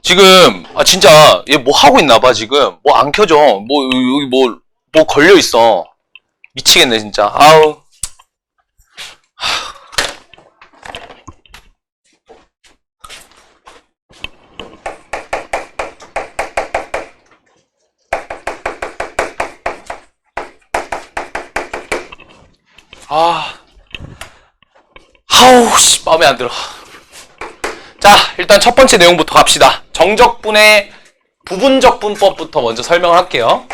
지금 진짜 얘 뭐 하고 있나 봐. 지금 뭐 안 켜져. 뭐 여기 뭐 걸려 있어. 미치겠네 진짜. 아우. 아우 씨 마음에 안 들어. 자, 일단 첫 번째 내용부터 갑시다. 정적분의 부분적분법부터 먼저 설명을 할게요.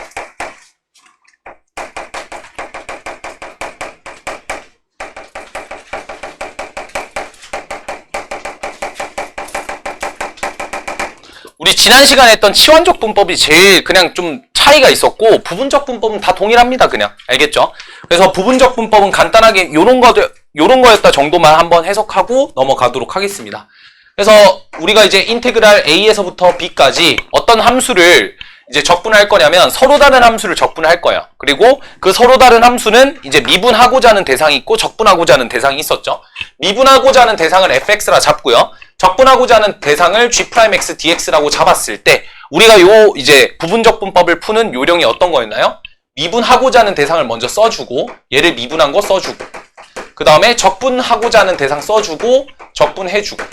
우리 지난 시간에 했던 치환적분법이 제일 그냥 좀 차이가 있었고, 부분적분법은 다 동일합니다. 그냥 알겠죠? 그래서 부분적분법은 간단하게 요런 거였다 정도만 한번 해석하고 넘어가도록 하겠습니다. 그래서 우리가 이제 인테그랄 a에서부터 b까지 어떤 함수를 이제 적분할 거냐면 서로 다른 함수를 적분할 거예요. 그리고 그 서로 다른 함수는 이제 미분하고자 하는 대상이 있고 적분하고자 하는 대상이 있었죠. 미분하고자 하는 대상을 fx라 잡고요. 적분하고자 하는 대상을 g'x dx라고 잡았을 때 우리가 요 이제 부분적분법을 푸는 요령이 어떤 거였나요? 미분하고자 하는 대상을 먼저 써주고 얘를 미분한 거 써주고 그 다음에 적분하고자 하는 대상 써주고 적분해주고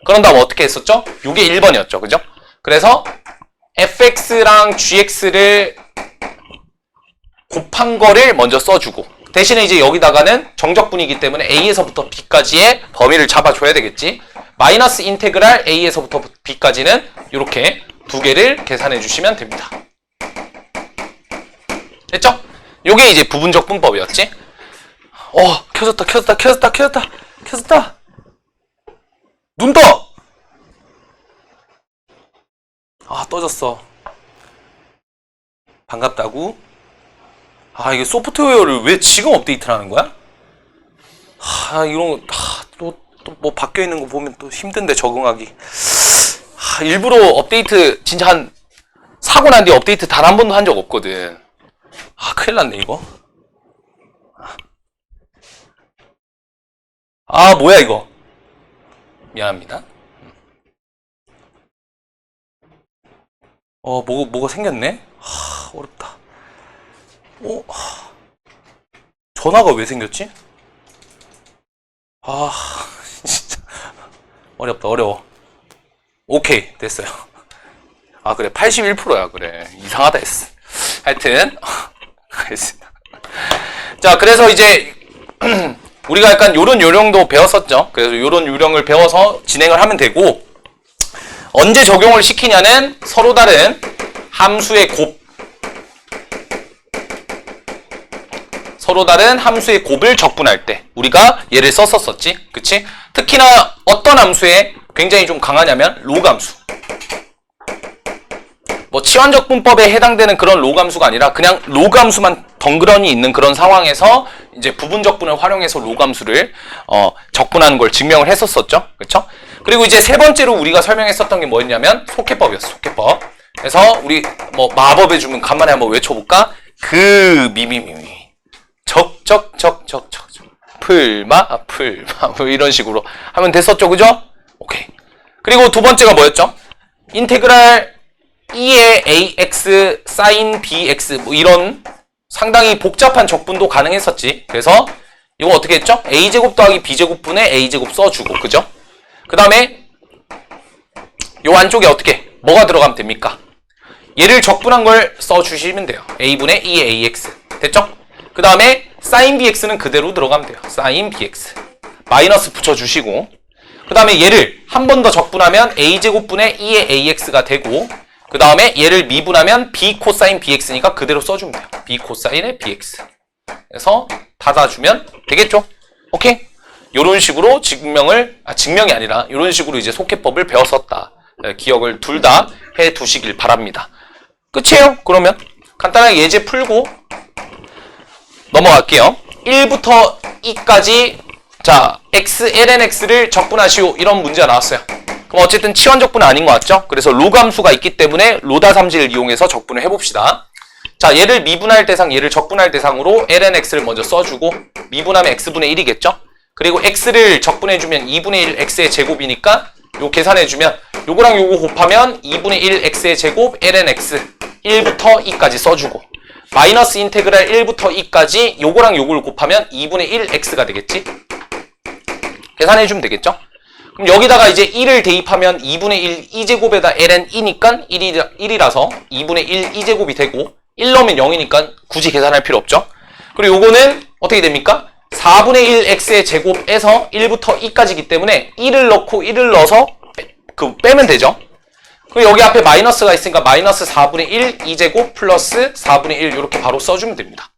그런 다음 어떻게 했었죠? 요게 1번이었죠. 그죠? 그래서 fx랑 gx를 곱한 거를 먼저 써주고 대신에 이제 여기다가는 정적분이기 때문에 a에서부터 b까지의 범위를 잡아줘야 되겠지. 마이너스 인테그랄 a에서부터 b까지는 이렇게 두 개를 계산해 주시면 됩니다. 됐죠? 요게 이제 부분적분법이었지. 켜졌다. 눈 떠! 떠졌어. 반갑다고? 이게 소프트웨어를 왜 지금 업데이트를 하는 거야? 이런 거, 또 뭐 바뀌어 있는 거 보면 또 힘든데 적응하기. 일부러 업데이트, 진짜 사고 난 뒤에 업데이트 단 한 번도 한 적 없거든. 큰일 났네, 이거. 뭐야, 이거. 미안합니다. 뭐가 생겼네? 어렵다. 전화가 왜 생겼지? 진짜. 어려워. 오케이, 됐어요. 그래. 81%야, 그래. 이상하다 했어. 하여튼. 알겠습니다. 자, 그래서 이제, 우리가 약간 요런 요령도 배웠었죠. 그래서 요런 요령을 배워서 진행을 하면 되고, 언제 적용을 시키냐는 서로 다른 함수의 곱을 적분할 때 우리가 얘를 썼었지. 그치? 특히나 어떤 함수에 굉장히 좀 강하냐면 로그 함수. 뭐 치환적분법에 해당되는 그런 로그 함수가 아니라 그냥 로그 함수만 덩그러니 있는 그런 상황에서 이제 부분적분을 활용해서 로그 함수를 적분하는 걸 증명을 했었었죠. 그렇죠? 그리고 이제 세 번째로 우리가 설명했었던 게 뭐였냐면 속해법이었어. 속해법. 그래서 우리 뭐 마법의 주문 간만에 한번 외쳐볼까? 미미미미 적적적적적 풀마 뭐 이런 식으로 하면 됐었죠. 그죠? 오케이. 그리고 두 번째가 뭐였죠? 인테그랄 2의 ax sin bx 뭐 이런 상당히 복잡한 적분도 가능했었지. 그래서 이거 어떻게 했죠? a제곱 더하기 b제곱분의 a제곱 써주고 그죠? 그 다음에 요 안쪽에 어떻게 뭐가 들어가면 됩니까? 얘를 적분한 걸 써주시면 돼요. a분의 2의 ax 됐죠? 그 다음에 sin bx는 그대로 들어가면 돼요. sin bx 마이너스 붙여주시고 그 다음에 얘를 한 번 더 적분하면 a제곱분의 2의 ax가 되고 그 다음에 얘를 미분하면 b 코사인 bx니까 그대로 써주면 돼요. b 코사인의 bx 그래서 닫아주면 되겠죠? 오케이? 요런 식으로 증명이 아니라 요런 식으로 이제 속해법을 배웠었다. 기억을 둘 다 해 두시길 바랍니다. 끝이에요. 그러면 간단하게 예제 풀고 넘어갈게요. 1부터 2까지 자 x, ln x를 적분하시오 이런 문제가 나왔어요. 그럼 어쨌든 치환적분은 아닌 것 같죠? 그래서 로그 함수가 있기 때문에 로다 삼지를 이용해서 적분을 해봅시다. 자 얘를 미분할 대상, 얘를 적분할 대상으로 ln x를 먼저 써주고 미분하면 x분의 1이겠죠? 그리고 x를 적분해주면 2분의 1 x의 제곱이니까 요 계산해주면 요거랑 요거 곱하면 2분의 1 x의 제곱 ln x 1부터 2까지 써주고 마이너스 인테그랄 1부터 2까지 요거랑 요걸 곱하면 2분의 1 x가 되겠지? 계산해주면 되겠죠? 그럼 여기다가 이제 1을 대입하면 2분의 1 2제곱에다 ln 2니까 1이라서 2분의 1 2제곱이 되고 1 넣으면 0이니까 굳이 계산할 필요 없죠? 그리고 요거는 어떻게 됩니까? 4분의 1 x의 제곱에서 1부터 2까지이기 때문에 1을 넣고 1을 넣어서 빼면 되죠? 그리고 여기 앞에 마이너스가 있으니까 마이너스 4분의 1 2제곱 플러스 4분의 1 이렇게 바로 써주면 됩니다.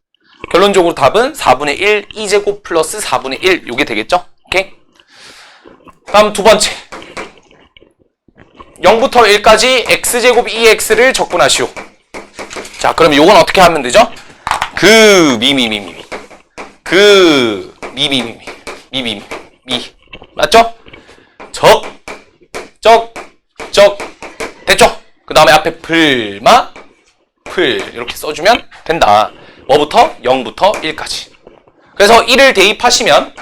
결론적으로 답은 4분의 1 2제곱 플러스 4분의 1 이게 되겠죠? 오케이? 다음 두 번째 0부터 1까지 x제곱 2x를 적분하시오. 자, 그럼 요건 어떻게 하면 되죠? 맞죠? 됐죠? 그 다음에 앞에 풀 이렇게 써주면 된다. 뭐부터? 0부터 1까지. 그래서 1을 대입하시면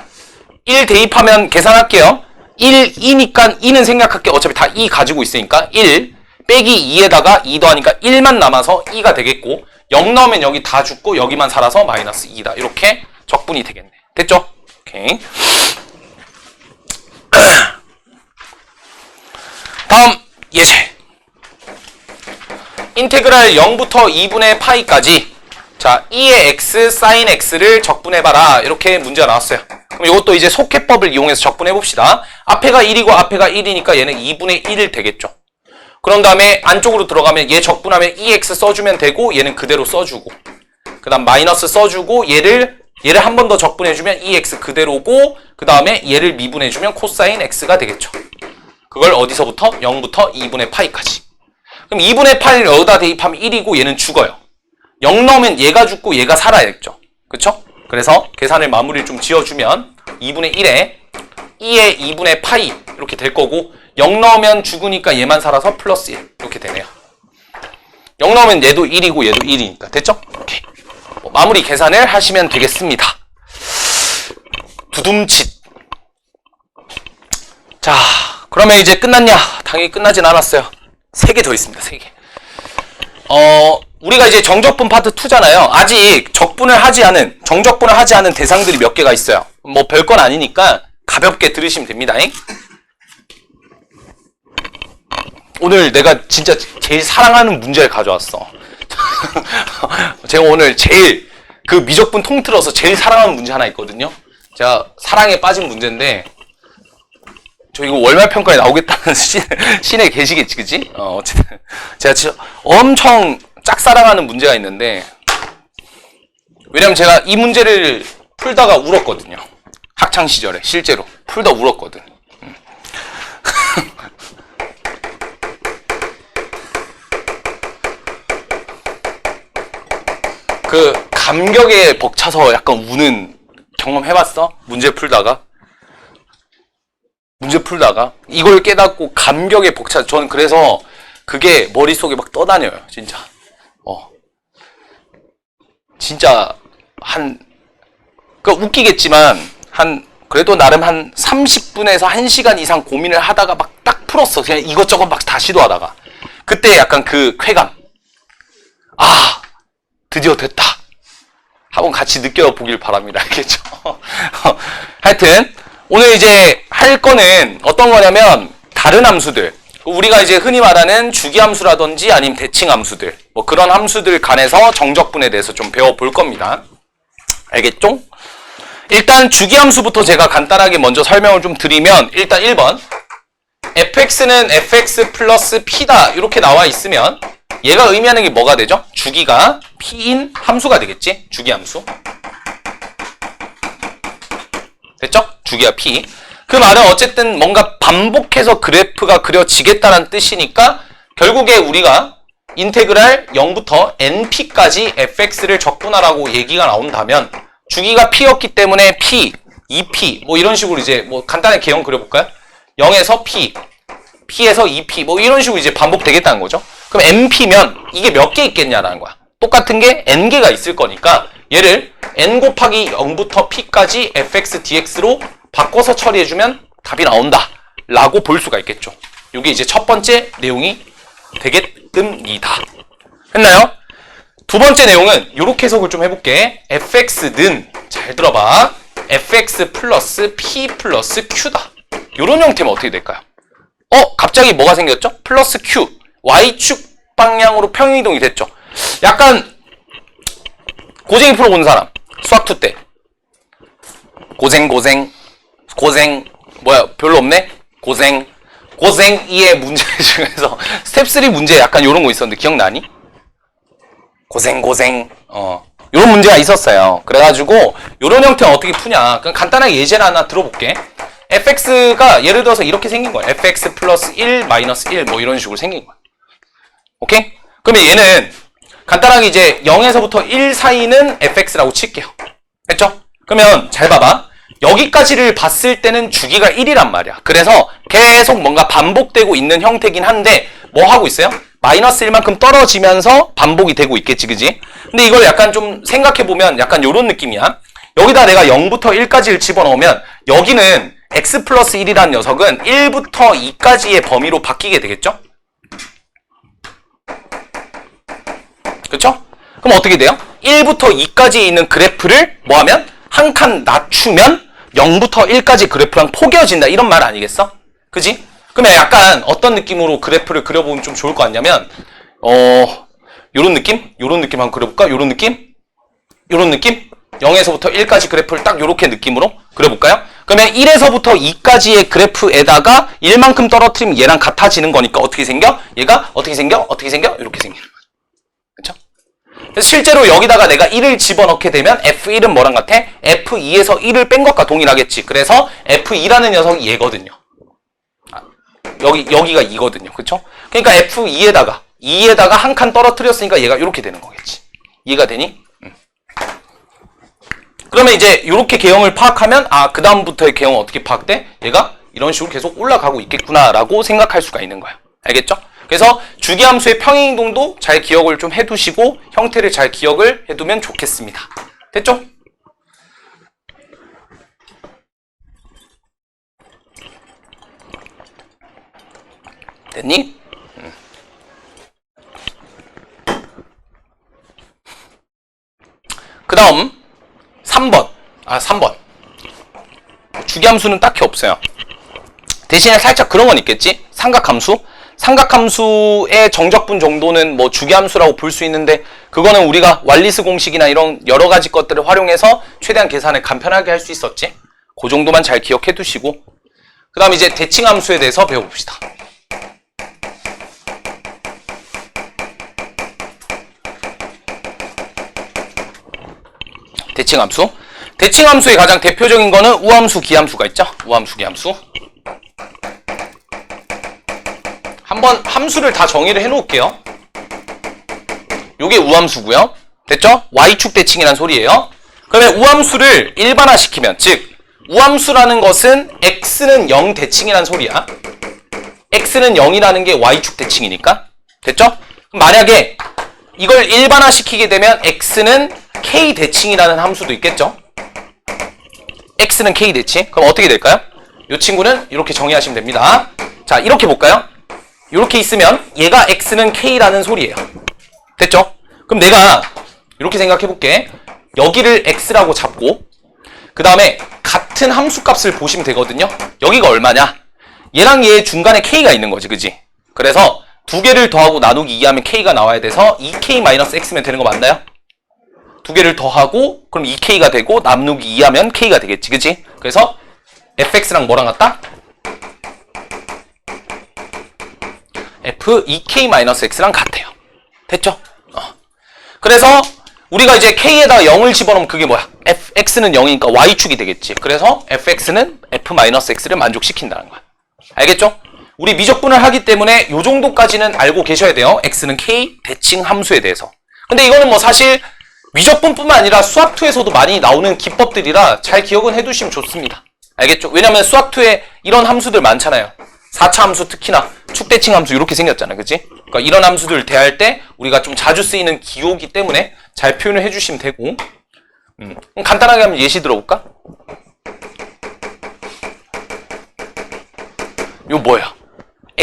1 대입하면 계산할게요. 1, 2니까 2는 생략할게요. 어차피 다 2 가지고 있으니까 1 빼기 2에다가 2 더하니까 1만 남아서 2가 되겠고 0 넣으면 여기 다 죽고 여기만 살아서 마이너스 2다. 이렇게 적분이 되겠네. 됐죠? 오케이. 다음 예제. 인테그랄 0부터 2분의 파이까지 자 2의 x, sin x를 적분해봐라. 이렇게 문제가 나왔어요. 그럼 이것도 이제 속해법을 이용해서 적분해봅시다. 앞에가 1이고 앞에가 1이니까 얘는 2분의 1 되겠죠. 그런 다음에 안쪽으로 들어가면 얘 적분하면 2x 써주면 되고 얘는 그대로 써주고 그 다음 마이너스 써주고 얘를 한 번 더 적분해주면 2x 그대로고 그 다음에 얘를 미분해주면 코사인 x가 되겠죠. 그걸 어디서부터? 0부터 2분의 파이까지. 그럼 2분의 파이를 여기다 대입하면 1이고 얘는 죽어요. 0 넣으면 얘가 죽고 얘가 살아야겠죠. 그쵸? 그래서 계산을 마무리를 좀 지어주면 2분의 1에 2의 2분의 파이 이렇게 될 거고 0 넣으면 죽으니까 얘만 살아서 플러스 1 이렇게 되네요. 0 넣으면 얘도 1이고 얘도 1이니까 됐죠? 오케이. 마무리 계산을 하시면 되겠습니다. 두둠칫. 자, 그러면 이제 끝났냐? 당연히 끝나진 않았어요. 3개 더 있습니다. 3개. 우리가 이제 정적분 파트 2잖아요. 아직 정적분을 하지 않은 대상들이 몇 개가 있어요. 뭐 별건 아니니까 가볍게 들으시면 됩니다. 오늘 내가 진짜 제일 사랑하는 문제를 가져왔어. 제가 오늘 제일 그 미적분 통틀어서 제일 사랑하는 문제 하나 있거든요. 제가 사랑에 빠진 문제인데 저 이거 월말평가에 나오겠다는 신에 계시겠지, 그치? 어쨌든 제가 진짜 엄청 짝사랑하는 문제가 있는데 왜냐면 제가 이 문제를 풀다가 울었거든요. 학창시절에 실제로 풀다 울었거든. 그 감격에 벅차서 약간 우는 경험 해봤어? 문제 풀다가 이걸 깨닫고 감격에 벅차. 저는 그래서 그게 머릿속에 막 떠다녀요. 진짜 웃기겠지만 그래도 나름 한 30분에서 1시간 이상 고민을 하다가 막 딱 풀었어. 그냥 이것저것 막 다 시도하다가 그때 약간 그 쾌감, 드디어 됐다 한번 같이 느껴보길 바랍니다. 알겠죠? 하여튼 오늘 이제 할 거는 어떤 거냐면 다른 함수들, 우리가 이제 흔히 말하는 주기함수라든지 아니면 대칭함수들, 뭐 그런 함수들 간에서 정적분에 대해서 좀 배워볼 겁니다. 알겠죠? 일단 주기함수부터 제가 간단하게 먼저 설명을 좀 드리면, 일단 1번 fx는 fx 플러스 p다 이렇게 나와 있으면 얘가 의미하는 게 뭐가 되죠? 주기가 p인 함수가 되겠지? 주기함수. 됐죠? 주기가 p. 그 말은 어쨌든 뭔가 반복해서 그래프가 그려지겠다는 뜻이니까 결국에 우리가 인테그랄 0부터 np까지 fx를 적분하라고 얘기가 나온다면 주기가 p였기 때문에 p, 2p 뭐 이런 식으로 이제 뭐 간단하게 개형 그려볼까요? 0에서 p, p에서 2p 뭐 이런 식으로 이제 반복되겠다는 거죠. 그럼 np면 이게 몇 개 있겠냐라는 거야. 똑같은 게 n개가 있을 거니까 얘를 n 곱하기 0부터 p까지 fx dx로 바꿔서 처리해주면 답이 나온다 라고 볼 수가 있겠죠. 이게 이제 첫 번째 내용이 되겠습니다. 했나요? 두 번째 내용은 이렇게 해석을 좀 해볼게. fx는 잘 들어봐. fx 플러스 p 플러스 q다. 이런 형태면 어떻게 될까요? 갑자기 뭐가 생겼죠? 플러스 q. y축 방향으로 평행이동이 됐죠. 약간 고쟁이 프로 본 사람. 수학2 때. 고생 뭐야 별로 없네? 고생 2의 문제 중에서 스텝 3 문제 약간 이런 거 있었는데 기억나니? 고생 이런 문제가 있었어요. 그래가지고 이런 형태는 어떻게 푸냐. 그럼 간단하게 예제를 하나 들어볼게. fx가 예를 들어서 이렇게 생긴 거야. fx 플러스 1 마이너스 1 뭐 이런 식으로 생긴 거야. 오케이? 그러면 얘는 간단하게 이제 0에서부터 1 사이는 fx라고 칠게요. 됐죠? 그러면 잘 봐봐. 여기까지를 봤을 때는 주기가 1이란 말이야. 그래서 계속 뭔가 반복되고 있는 형태긴 한데 뭐 하고 있어요? 마이너스 1만큼 떨어지면서 반복이 되고 있겠지, 그지? 근데 이걸 약간 좀 생각해보면 약간 요런 느낌이야. 여기다 내가 0부터 1까지를 집어넣으면 여기는 x 플러스 1이라는 녀석은 1부터 2까지의 범위로 바뀌게 되겠죠? 그쵸? 그럼 어떻게 돼요? 1부터 2까지 있는 그래프를 뭐하면? 한 칸 낮추면 0부터 1까지 그래프랑 포개어진다 이런 말 아니겠어? 그지? 그러면 약간 어떤 느낌으로 그래프를 그려보면 좀 좋을 것 같냐면 요런 느낌? 요런 느낌 한번 그려볼까? 요런 느낌? 요런 느낌? 0에서부터 1까지 그래프를 딱 요렇게 느낌으로 그려볼까요? 그러면 1에서부터 2까지의 그래프에다가 1만큼 떨어뜨리면 얘랑 같아지는 거니까 어떻게 생겨? 얘가 어떻게 생겨? 어떻게 생겨? 이렇게 생기는 거야. 그쵸? 그래서 실제로 여기다가 내가 1을 집어넣게 되면 F1은 뭐랑 같아? F2에서 1을 뺀 것과 동일하겠지. 그래서 F2라는 녀석이 얘거든요. 여기가 2거든요. 그쵸? 그러니까 F2에다가 한 칸 떨어뜨렸으니까 얘가 이렇게 되는 거겠지. 이해가 되니? 그러면 이제 이렇게 개형을 파악하면 그 다음부터의 개형은 어떻게 파악돼? 얘가 이런 식으로 계속 올라가고 있겠구나라고 생각할 수가 있는 거야. 알겠죠? 그래서 주기함수의 평행이동도 잘 기억을 좀 해두시고 형태를 잘 기억을 해두면 좋겠습니다. 됐죠? 됐니? 그 다음 3번. 3번. 주기함수는 딱히 없어요. 대신에 살짝 그런 건 있겠지? 삼각함수? 삼각함수의 정적분 정도는 뭐 주기함수라고 볼 수 있는데 그거는 우리가 왈리스 공식이나 이런 여러 가지 것들을 활용해서 최대한 계산을 간편하게 할 수 있었지? 그 정도만 잘 기억해 두시고 그 다음 이제 대칭함수에 대해서 배워봅시다. 대칭함수. 대칭함수의 가장 대표적인 거는 우함수, 기함수가 있죠? 우함수, 기함수. 한번 함수를 다 정의를 해놓을게요. 요게 우함수고요. 됐죠? Y축 대칭이란 소리예요. 그러면 우함수를 일반화시키면, 즉 우함수라는 것은 X는 0 대칭이란 소리야. X는 0이라는 게 Y축 대칭이니까. 됐죠? 만약에 이걸 일반화시키게 되면 X는 K 대칭이라는 함수도 있겠죠? X는 K 대칭. 그럼 어떻게 될까요? 이 친구는 이렇게 정의하시면 됩니다. 자, 이렇게 볼까요? 이렇게 있으면 얘가 X는 K라는 소리예요. 됐죠? 그럼 내가 이렇게 생각해 볼게. 여기를 X라고 잡고 그 다음에 같은 함수값을 보시면 되거든요. 여기가 얼마냐? 얘랑 얘 중간에 K가 있는 거지, 그지? 그래서 두 개를 더하고 나누기 2하면 K가 나와야 돼서 2K-X면 되는 거 맞나요? 두 개를 더하고 그럼 2K가 되고 나누기 2하면 K가 되겠지, 그지? 그래서 fx랑 뭐랑 같다? f2K-X랑 같아요. 됐죠? 그래서 우리가 이제 K에다가 0을 집어넣으면 그게 뭐야? fx는 0이니까 y축이 되겠지. 그래서 fx는 f-x를 만족시킨다는 거야. 알겠죠? 우리 미적분을 하기 때문에 요 정도까지는 알고 계셔야 돼요. x는 k 대칭 함수에 대해서. 근데 이거는 뭐 사실 미적분뿐만 아니라 수학2에서도 많이 나오는 기법들이라 잘 기억은 해두시면 좋습니다. 알겠죠? 왜냐면 수학2에 이런 함수들 많잖아요. 4차 함수 특히나 축대칭 함수 이렇게 생겼잖아요. 그치? 그러니까 이런 함수들 대할 때 우리가 좀 자주 쓰이는 기호기 때문에 잘 표현을 해주시면 되고 그럼 간단하게 한번 예시 들어볼까? 요 뭐야?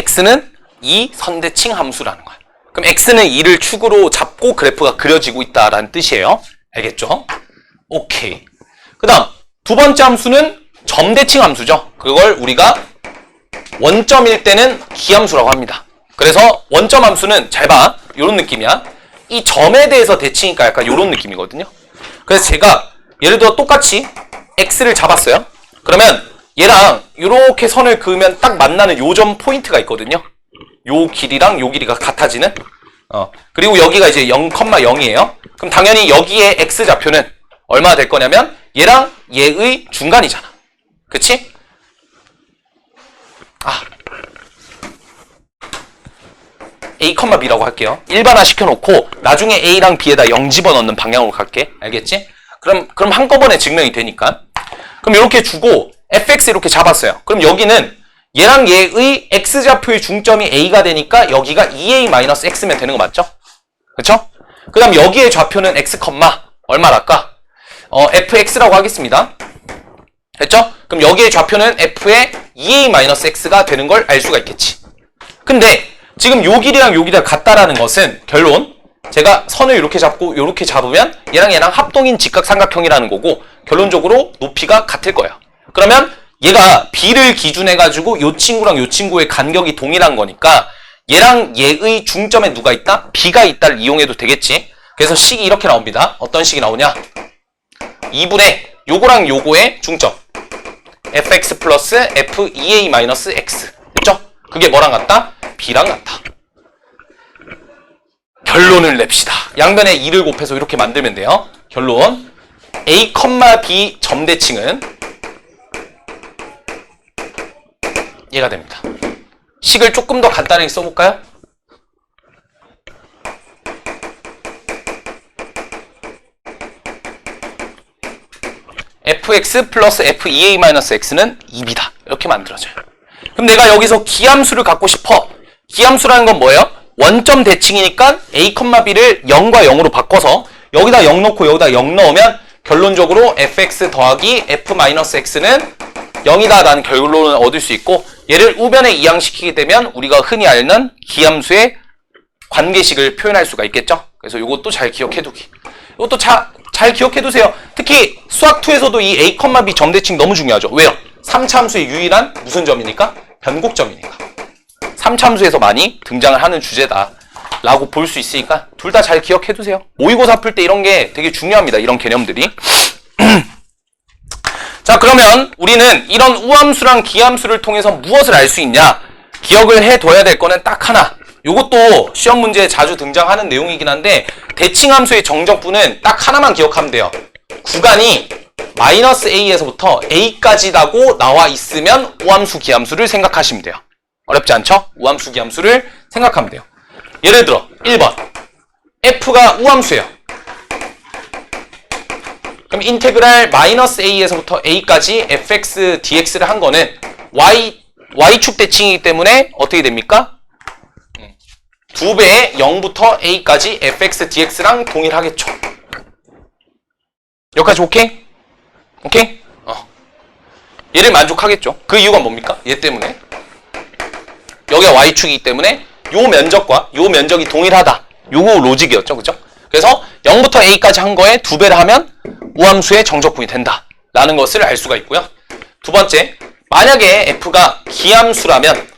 x는 이 선대칭 함수라는 거야. 그럼 x는 2를 축으로 잡고 그래프가 그려지고 있다라는 뜻이에요. 알겠죠? 오케이. 그 다음 두 번째 함수는 점대칭 함수죠. 그걸 우리가 원점일 때는 기함수라고 합니다. 그래서 원점 함수는 잘 봐. 요런 느낌이야. 이 점에 대해서 대칭이니까 약간 요런 느낌이거든요. 그래서 제가 예를 들어 똑같이 x를 잡았어요. 그러면 얘랑 요렇게 선을 그으면 딱 만나는 요점 포인트가 있거든요. 요 길이랑 요 길이가 같아지는. 그리고 여기가 이제 0,0이에요. 그럼 당연히 여기에 x좌표는 얼마나 될 거냐면 얘랑 얘의 중간이잖아. 그치? A, B라고 할게요. 일반화 시켜놓고 나중에 A랑 B에다 0 집어넣는 방향으로 갈게. 알겠지? 그럼 한꺼번에 증명이 되니까. 그럼 이렇게 주고 fx 이렇게 잡았어요. 그럼 여기는 얘랑 얘의 x좌표의 중점이 A가 되니까 여기가 2A-x면 되는 거 맞죠? 그쵸? 그 다음 여기의 좌표는 x, 얼마랄까? fx라고 하겠습니다. 됐죠? 그럼 여기의 좌표는 f의 2A-x가 되는 걸 알 수가 있겠지. 근데 지금 요 길이랑 요 길이가 같다라는 것은 결론 제가 선을 이렇게 잡고 이렇게 잡으면 얘랑 합동인 직각삼각형이라는 거고 결론적으로 높이가 같을 거예요. 그러면 얘가 B를 기준해 가지고 요 친구랑 요 친구의 간격이 동일한 거니까 얘랑 얘의 중점에 누가 있다? B가 있다를 이용해도 되겠지. 그래서 식이 이렇게 나옵니다. 어떤 식이 나오냐? 2분의 요거랑 요거의 중점 fx 플러스 f2a-x 됐죠? 그게 뭐랑 같다? B랑 같다. 결론을 냅시다. 양변에 2를 곱해서 이렇게 만들면 돼요. 결론 A, B 점대칭은 얘가 됩니다. 식을 조금 더 간단하게 써볼까요? fx 플러스 f2a-x는 2b다. 이렇게 만들어져요. 그럼 내가 여기서 기함수를 갖고 싶어. 기함수라는 건 뭐예요? 원점 대칭이니까 a, b를 0과 0으로 바꿔서 여기다 0 넣고 여기다 0 넣으면 결론적으로 fx 더하기 f-x는 0이다 라는 결론을 얻을 수 있고 얘를 우변에 이항시키게 되면 우리가 흔히 알는 기함수의 관계식을 표현할 수가 있겠죠? 그래서 이것도 잘 기억해두기. 이것도 잘 기억해두세요. 특히 수학2에서도 이 a, b 점대칭 너무 중요하죠. 왜요? 3차 함수의 유일한 무슨 점이니까? 변곡점이니까. 3차 함수에서 많이 등장을 하는 주제다 라고 볼 수 있으니까 둘 다 잘 기억해두세요. 모의고사 풀 때 이런 게 되게 중요합니다. 이런 개념들이. 자, 그러면 우리는 이런 우함수랑 기함수를 통해서 무엇을 알 수 있냐? 기억을 해둬야 될 거는 딱 하나. 요것도 시험 문제에 자주 등장하는 내용이긴 한데 대칭함수의 정적분은 딱 하나만 기억하면 돼요. 구간이 마이너스 A에서부터 A까지라고 나와 있으면 우함수, 기함수를 생각하시면 돼요. 어렵지 않죠? 우함수, 기함수를 생각하면 돼요. 예를 들어 1번 F가 우함수예요. 그럼 인테그랄 마이너스 A에서부터 A까지 fx, dx를 한 거는 y축 대칭이기 때문에 어떻게 됩니까? 2배의 0부터 A까지 fx, dx랑 동일하겠죠. 여기까지 오케이? 오케이? 얘를 만족하겠죠. 그 이유가 뭡니까? 얘 때문에. 여기가 y축이기 때문에 요 면적과 요 면적이 동일하다. 요거 로직이었죠. 그죠? 그래서 0부터 A까지 한 거에 2배를 하면 우함수의 정적분이 된다 라는 것을 알 수가 있고요. 두 번째, 만약에 f가 기함수라면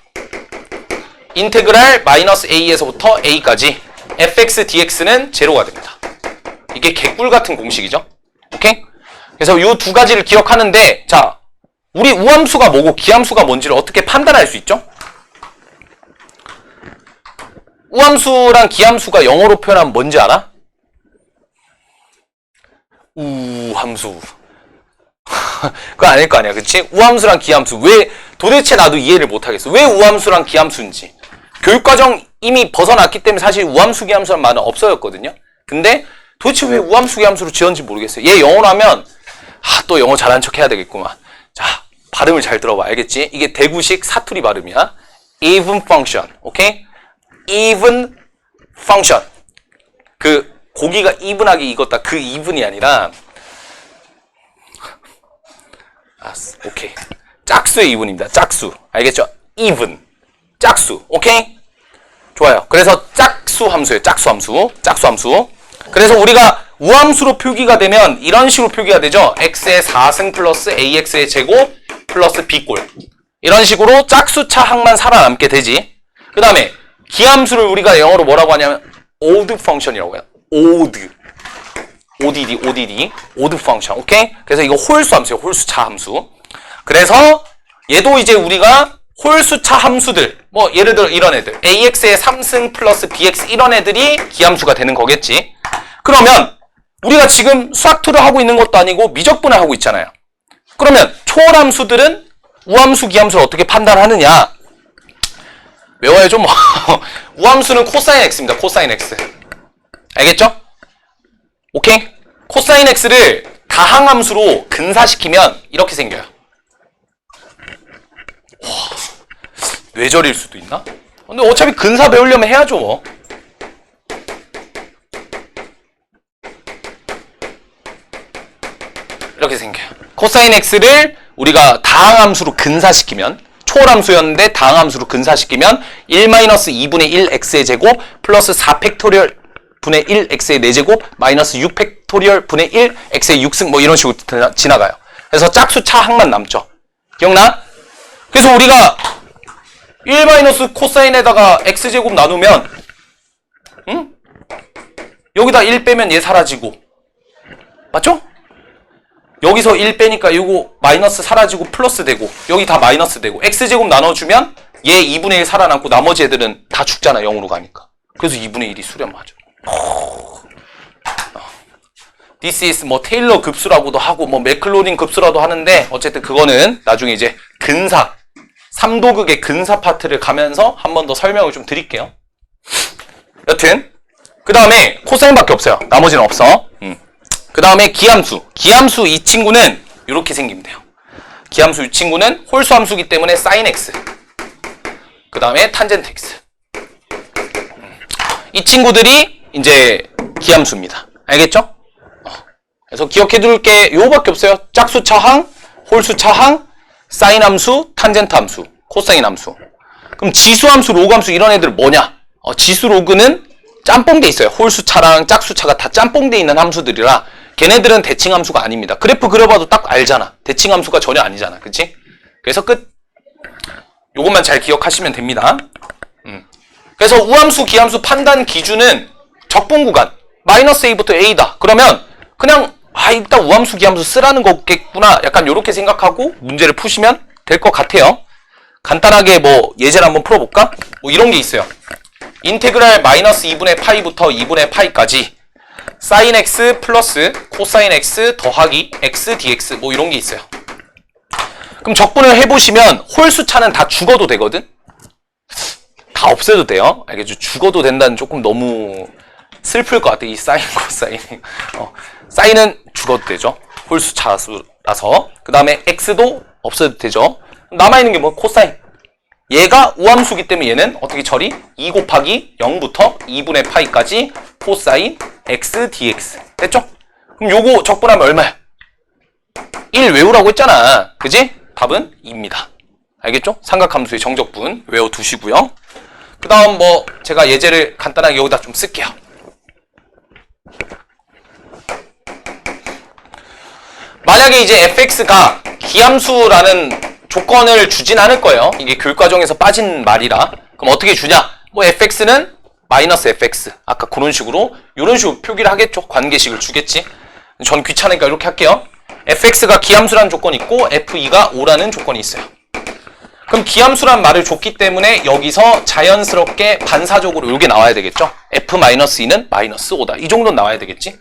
인테그랄 마이너스 A에서부터 A까지 fx, dx는 제로가 됩니다. 이게 개꿀 같은 공식이죠. 오케이? 그래서 이 두 가지를 기억하는데 자, 우리 우함수가 뭐고 기함수가 뭔지를 어떻게 판단할 수 있죠? 우함수랑 기함수가 영어로 표현하면 뭔지 알아? 우함수. 그거 아닐 거 아니야, 그치? 우함수랑 기함수. 왜, 도대체 나도 이해를 못하겠어. 왜 우함수랑 기함수인지. 교육과정 이미 벗어났기 때문에 사실 우함수, 기함수란 말은 없어졌거든요. 근데 도대체 왜 우함수, 기함수로 지었는지 모르겠어요. 얘 영어로 하면, 또 영어 잘하는 척 해야 되겠구만. 자, 발음을 잘 들어봐. 알겠지? 이게 대구식 사투리 발음이야. even function. 오케이? even function. 그, 고기가 이분하게 익었다. 그 이분이 아니라 오케이. 짝수의 이분입니다. 짝수. 알겠죠? even. 짝수. 오케이? 좋아요. 그래서 짝수 함수예요. 짝수 함수. 짝수 함수. 그래서 우리가 우함수로 표기가 되면 이런 식으로 표기가 되죠. x의 4승 플러스 ax의 제곱 플러스 b꼴. 이런 식으로 짝수차 항만 살아남게 되지. 그 다음에 기함수를 우리가 영어로 뭐라고 하냐면 odd function이라고 해요. odd. odd function. 오케이? 그래서 이거 홀수 함수예요. 홀수차 함수. 그래서 얘도 이제 우리가 홀수차 함수들, 뭐 예를 들어 이런 애들, ax의 3승 플러스 bx 이런 애들이 기함수가 되는 거겠지. 그러면 우리가 지금 수학2를 하고 있는 것도 아니고 미적분을 하고 있잖아요. 그러면 초월함수들은 우함수, 기함수를 어떻게 판단하느냐? 외워야죠 뭐. 우함수는 코사인 x입니다. 코사인 x. 알겠죠? 오케이? 코사인 x를 다항함수로 근사시키면 이렇게 생겨요. 와, 뇌절일 수도 있나? 근데 어차피 근사 배우려면 해야죠 뭐. 이렇게 생겨요. 코사인 x를 우리가 다항함수로 근사시키면, 초월함수였는데 다항함수로 근사시키면 1-2분의 1 x의 제곱 플러스 4팩토리얼 분의 1 x의 4제곱 마이너스 6팩토리얼 분의 1 x의 6승 뭐 이런 식으로 지나가요. 그래서 짝수차 항만 남죠. 기억나? 그래서 우리가 1 코사인에다가 x제곱 나누면 응? 여기다 1 빼면 얘 사라지고 맞죠? 여기서 1 빼니까 이거 마이너스 사라지고 플러스 되고 여기 다 마이너스 되고 x제곱 나눠주면 얘 2분의 1 살아남고 나머지 애들은 다 죽잖아 0으로 가니까. 그래서 2분의 1이 수렴하죠. This is 뭐 테일러 급수라고도 하고 뭐 맥클로린 급수라도 하는데 어쨌든 그거는 나중에 이제 근사 3도극의 근사 파트를 가면서 한 번 더 설명을 좀 드릴게요. 여튼 그 다음에 코사인밖에 없어요. 나머지는 없어. 그 다음에 기함수. 기함수 이 친구는 이렇게 생기면 돼요. 기함수 이 친구는 홀수함수기 때문에 sin x. 그 다음에 탄젠트 x. 이 친구들이 이제 기함수입니다. 알겠죠? 그래서 기억해둘 게 요거밖에 없어요. 짝수차항, 홀수차항, 사인함수, 탄젠트함수, 코사인함수. 그럼 지수함수, 로그함수 이런 애들 뭐냐? 지수, 로그는 짬뽕돼 있어요. 홀수차랑 짝수차가 다 짬뽕돼 있는 함수들이라 걔네들은 대칭함수가 아닙니다. 그래프 그려봐도 딱 알잖아. 대칭함수가 전혀 아니잖아. 그치? 그래서 끝. 요것만 잘 기억하시면 됩니다. 그래서 우함수, 기함수 판단 기준은 적분 구간 마이너스 a부터 a다. 그러면 그냥 일단 우함수, 기함수 쓰라는 거겠구나. 약간 요렇게 생각하고 문제를 푸시면 될 것 같아요. 간단하게 뭐 예제를 한번 풀어볼까? 뭐 이런 게 있어요. 인테그랄 마이너스 2분의 파이부터 2분의 파이까지 sin x 플러스 코사인 x 더하기 x dx 뭐 이런 게 있어요. 그럼 적분을 해보시면 홀수차는 다 죽어도 되거든? 다 없애도 돼요. 알겠죠? 죽어도 된다는 조금 너무 슬플 것 같아. 이 사인, 코사인. 사인은 죽어도 되죠. 홀수차수라서. 그 다음에 x도 없애도 되죠. 남아있는 게 뭐? 코사인. 얘가 우함수기 때문에 얘는 어떻게 처리? 2 곱하기 0부터 2분의 파이까지 코사인 x dx. 됐죠? 그럼 요거 적분하면 얼마야? 1 외우라고 했잖아. 그지? 답은 2입니다. 알겠죠? 삼각함수의 정적분 외워두시고요. 그 다음 뭐 제가 예제를 간단하게 여기다 좀 쓸게요. 만약에 이제 fx가 기함수라는 조건을 주진 않을 거예요. 이게 교육과정에서 빠진 말이라. 그럼 어떻게 주냐? 뭐 fx는 마이너스 fx. 아까 그런 식으로 이런 식으로 표기를 하겠죠. 관계식을 주겠지. 전 귀찮으니까 이렇게 할게요. fx가 기함수라는 조건이 있고 f2가 5라는 조건이 있어요. 그럼 기함수란 말을 줬기 때문에 여기서 자연스럽게 반사적으로 이게 나와야 되겠죠. f-2는 마이너스 5다. 이 정도는 나와야 되겠지.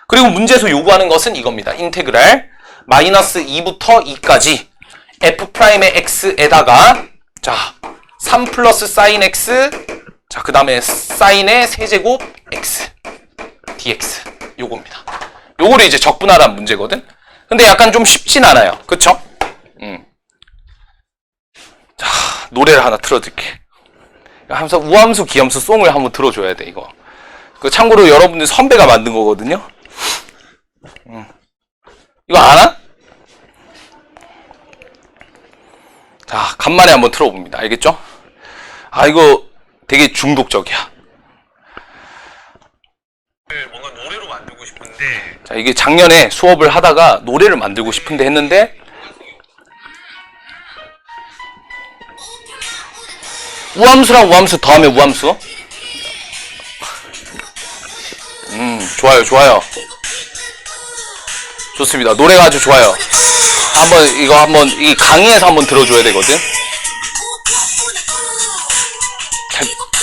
그리고 문제에서 요구하는 것은 이겁니다. 인테그랄 마이너스 2부터 2까지 f'의 x에다가 자 3 플러스 사인 x 자 그 다음에 사인의 세제곱 x dx 요겁니다. 요거를 이제 적분하라는 문제거든. 근데 약간 좀 쉽진 않아요. 그쵸? 자 노래를 하나 틀어드릴게. 항상 우함수 기함수 송을 한번 들어줘야 돼 이거. 그 참고로 여러분들 선배가 만든 거거든요. 이거 알아? 자 간만에 한번 틀어봅니다. 알겠죠? 아, 이거 되게 중독적이야. 뭔가 노래로 만들고 싶은데 자, 이게 작년에 수업을 하다가 노래를 만들고 싶은데 했는데 우함수랑 우함수 더하면 우함수? 좋아요, 좋아요. 좋습니다. 노래가 아주 좋아요. 이 강의에서 한번 들어줘야 되거든.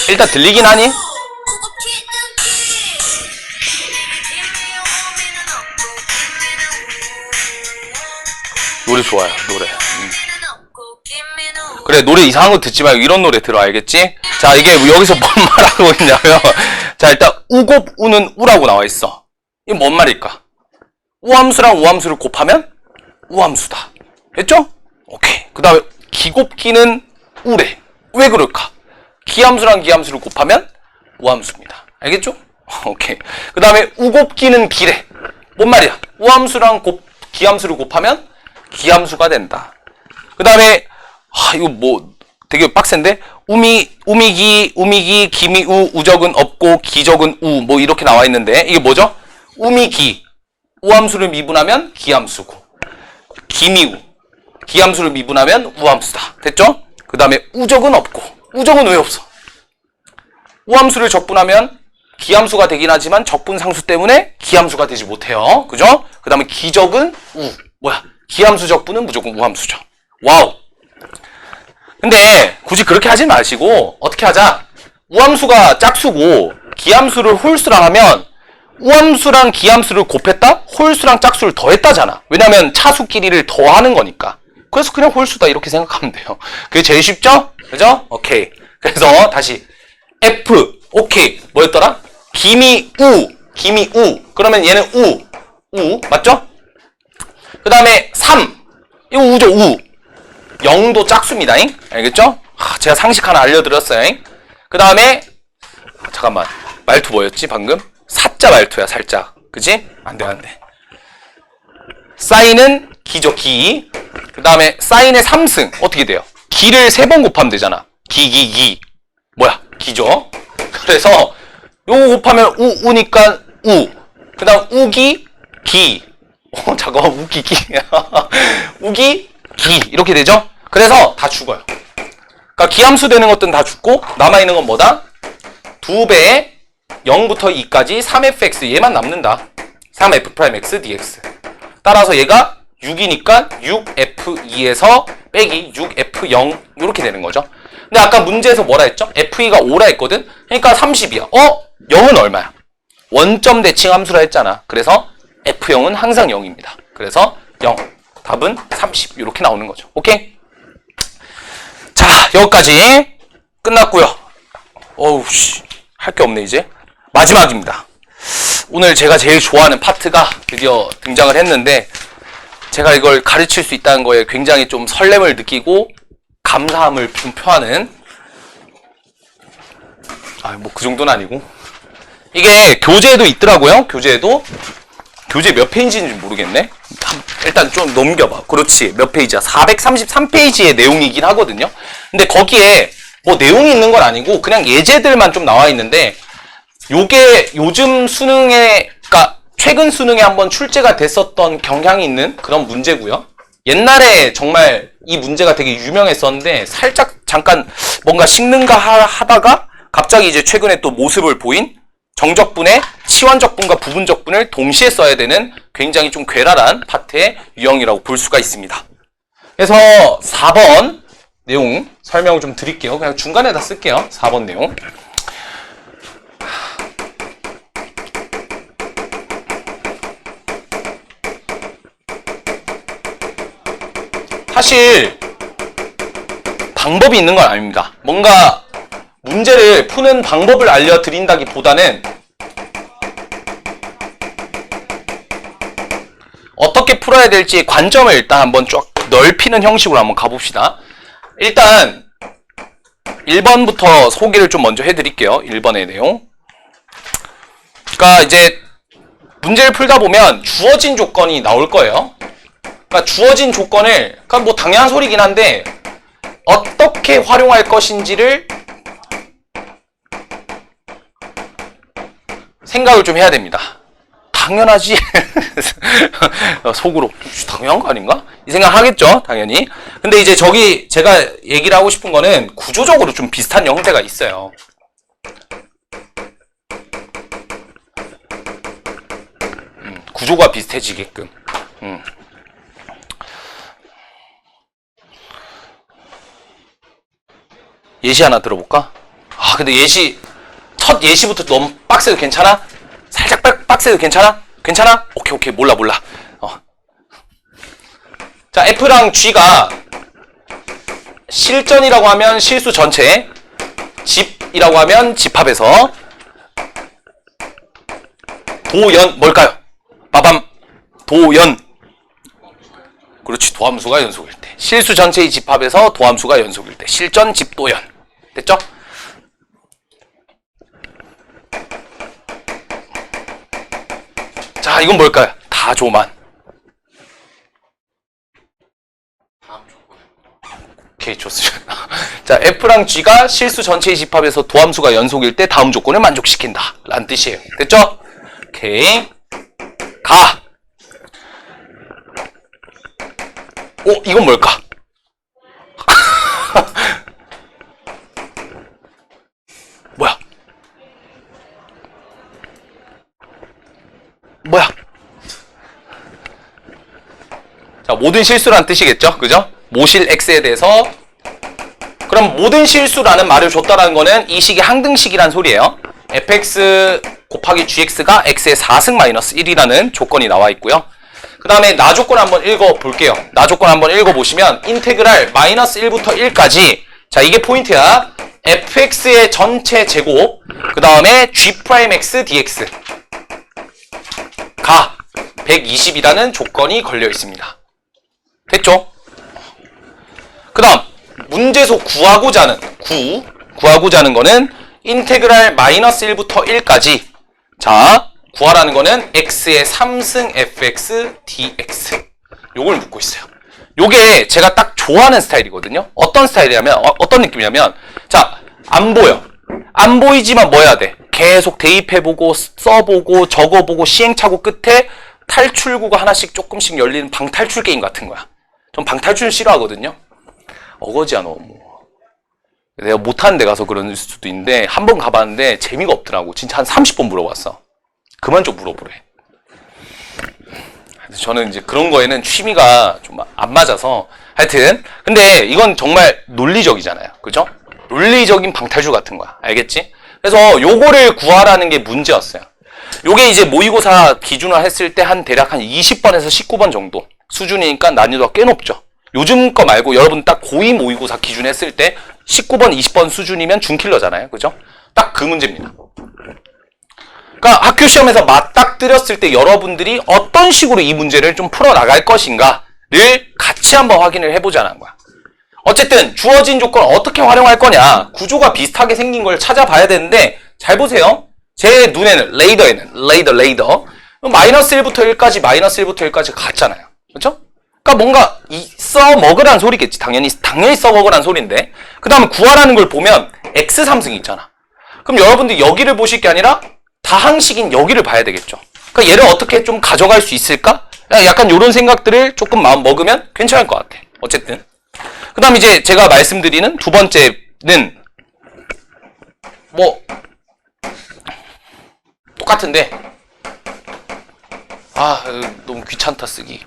일단 들리긴 하니? 노래 좋아요, 노래. 그래, 노래 이상한 거 듣지 말고 이런 노래 들어, 알겠지? 자, 이게 여기서 뭔 말하고 있냐면, 자, 일단 우곱 우는 우라고 나와 있어. 이게 뭔 말일까? 우함수랑 우함수를 곱하면 우함수다. 됐죠? 오케이. 그 다음에 기곱기는 우래. 왜 그럴까? 기함수랑 기함수를 곱하면 우함수입니다. 알겠죠? 오케이. 그 다음에 우곱기는 기래. 뭔 말이야? 우함수랑 기함수를 곱하면 기함수가 된다. 그 다음에 이거 뭐 되게 빡센데? 우미기, 기미우, 우적은 없고 기적은 우, 뭐 이렇게 나와 있는데 이게 뭐죠? 우미기, 우함수를 미분하면 기함수고, 기미우, 기함수를 미분하면 우함수다. 됐죠? 그 다음에 우적은 없고, 우적은 왜 없어? 우함수를 적분하면 기함수가 되긴 하지만 적분상수 때문에 기함수가 되지 못해요. 그죠? 그 다음에 기적은 우, 뭐야? 기함수 적분은 무조건 우함수죠. 와우. 근데 굳이 그렇게 하지 마시고 어떻게 하자? 우함수가 짝수고 기함수를 홀수랑 하면 우함수랑 기함수를 곱했다? 홀수랑 짝수를 더했다잖아. 왜냐면 차수끼리를 더하는 거니까. 그래서 그냥 홀수다 이렇게 생각하면 돼요. 그게 제일 쉽죠? 그죠? 오케이. 그래서 다시 F. 오케이. 뭐였더라? 기미우. 그러면 얘는 우. 맞죠? 그 다음에 3. 이거 우죠, 우. 0도 짝수입니다잉. 알겠죠? 제가 상식 하나 알려드렸어요. 그 다음에 잠깐만, 말투 뭐였지 방금? 사자 말투야, 살짝. 그치? 안돼. 사인은 기죠, 기. 그 다음에 사인의 3승 어떻게 돼요? 기를 3번 곱하면 되잖아. 기. 뭐야? 기죠. 그래서 요거 곱하면 우니까 우. 그 다음 우기, 기. 잠깐만, 우기, 기. 우기, 기. 이렇게 되죠? 그래서 다 죽어요. 그러니까 기함수 되는 것들은 다 죽고 남아있는 건 뭐다? 2배의 0부터 2까지 3fx 얘만 남는다. 3f'x dx. 따라서 얘가 6이니까 6f2에서 빼기 6f0 이렇게 되는 거죠. 근데 아까 문제에서 뭐라 했죠? f2가 5라 했거든? 그러니까 30이야. 0은 얼마야? 원점 대칭 함수라 했잖아. 그래서 f0은 항상 0입니다. 그래서 0. 답은 30 이렇게 나오는 거죠. 오케이? 자, 여기까지 끝났고요. 어우씨, 할 게 없네. 이제 마지막입니다. 오늘 제가 제일 좋아하는 파트가 드디어 등장을 했는데 제가 이걸 가르칠 수 있다는 거에 굉장히 좀 설렘을 느끼고 감사함을 좀 표하는, 뭐 그 정도는 아니고, 이게 교재에도 있더라고요. 교재 몇 페이지인지 모르겠네. 일단 좀 넘겨봐. 그렇지. 몇 페이지야? 433페이지의 내용이긴 하거든요. 근데 거기에 뭐 내용이 있는 건 아니고 그냥 예제들만 좀 나와 있는데, 요게 요즘 수능에, 그러니까 최근 수능에 한번 출제가 됐었던 경향이 있는 그런 문제고요. 옛날에 정말 이 문제가 되게 유명했었는데 살짝 잠깐 뭔가 식는가 하다가 갑자기 이제 최근에 또 모습을 보인 정적분의 치환적분과 부분적분을 동시에 써야 되는 굉장히 좀 괴랄한 파트의 유형이라고 볼 수가 있습니다. 그래서 4번 내용 설명을 좀 드릴게요. 그냥 중간에다 쓸게요. 4번 내용. 사실 방법이 있는 건 아닙니다. 뭔가 문제를 푸는 방법을 알려드린다기보다는 어떻게 풀어야 될지 관점을 일단 한번 쫙 넓히는 형식으로 한번 가봅시다. 일단 1번부터 소개를 좀 먼저 해드릴게요. 1번의 내용. 그러니까 이제 문제를 풀다 보면 주어진 조건이 나올 거예요. 그러니까 주어진 조건을, 그러니까 뭐 당연한 소리긴 한데 어떻게 활용할 것인지를 생각을 좀 해야 됩니다. 당연하지. 속으로 당연한 거 아닌가? 이 생각 하겠죠, 당연히. 근데 이제 저기 제가 얘기를 하고 싶은 거는 구조적으로 좀 비슷한 형태가 있어요. 구조가 비슷해지게끔. 예시 하나 들어볼까? 아, 근데 첫 예시부터 너무 빡세도 괜찮아? 살짝 빡세도 괜찮아? 괜찮아? 오케이, 몰라. 자, F랑 G가 실전이라고 하면 실수 전체, 집이라고 하면 집합에서, 도연, 뭘까요? 빠밤, 도연. 그렇지, 도함수가 연속일 때. 실수 전체의 집합에서 도함수가 연속일 때. 실전, 집, 도연. 됐죠? 자, 이건 뭘까요? 다조만. 오케이, 좋습니다. 자, F랑 G가 실수 전체의 집합에서 도함수가 연속일 때 다음 조건을 만족시킨다 라는 뜻이에요. 됐죠? 오케이. 가. 이건 뭘까? 뭐야? 자, 모든 실수라는 뜻이겠죠? 그죠? 모실 x에 대해서. 그럼 모든 실수라는 말을 줬다라는 거는 이 식이 항등식이란 소리예요. fx 곱하기 gx가 x의 4승 마이너스 1이라는 조건이 나와 있고요. 그 다음에 나 조건 한번 읽어볼게요. 나 조건 한번 읽어보시면 인테그랄 마이너스 1부터 1까지, 자, 이게 포인트야. fx의 전체 제곱, 그 다음에 g'x dx 가 120이라는 조건이 걸려 있습니다. 됐죠? 그 다음 문제에서 구하고자 하는 거는 인테그랄 마이너스 1부터 1까지, 자, 구하라는 거는 x의 3승 fx dx, 요걸 묻고 있어요. 요게 제가 딱 좋아하는 스타일이거든요. 어떤 스타일이냐면, 어떤 느낌이냐면, 자, 안 보이지만 뭐 해야 돼? 계속 대입해보고 써보고 적어보고 시행착오 끝에 탈출구가 하나씩 조금씩 열리는 방탈출 게임 같은 거야. 전 방탈출 싫어하거든요. 어거지야 너무. 내가 못하는 데 가서 그럴 수도 있는데 한 번 가봤는데 재미가 없더라고. 진짜 한 30번 물어봤어. 그만 좀 물어보래. 저는 이제 그런 거에는 취미가 좀 안 맞아서, 하여튼 근데 이건 정말 논리적이잖아요. 그죠? 논리적인 방탈출 같은 거야. 알겠지? 그래서 요거를 구하라는 게 문제였어요. 요게 이제 모의고사 기준으로 했을 때 대략 한 20번에서 19번 정도 수준이니까 난이도가 꽤 높죠. 요즘 거 말고 여러분 딱 고2 모의고사 기준 했을 때 19번, 20번 수준이면 준킬러잖아요. 그죠? 딱 그 문제입니다. 그러니까 학교 시험에서 맞닥뜨렸을 때 여러분들이 어떤 식으로 이 문제를 좀 풀어나갈 것인가를 같이 한번 확인을 해보자는 거야. 어쨌든 주어진 조건 어떻게 활용할 거냐, 구조가 비슷하게 생긴 걸 찾아봐야 되는데, 잘 보세요. 제 눈에는 레이더 마이너스 1부터 1까지 같잖아요. 그렇죠? 그러니까 뭔가 써먹으란 소리겠지. 당연히 써먹으란 소리인데, 그 다음에 구하라는 걸 보면 x 3승이 있잖아. 그럼 여러분들이 여기를 보실 게 아니라 다항식인 여기를 봐야 되겠죠. 그러니까 얘를 어떻게 좀 가져갈 수 있을까? 약간 이런 생각들을 조금 마음 먹으면 괜찮을 것 같아. 어쨌든 그 다음 이제 제가 말씀드리는 두 번째는 뭐 똑같은데, 너무 귀찮다 쓰기.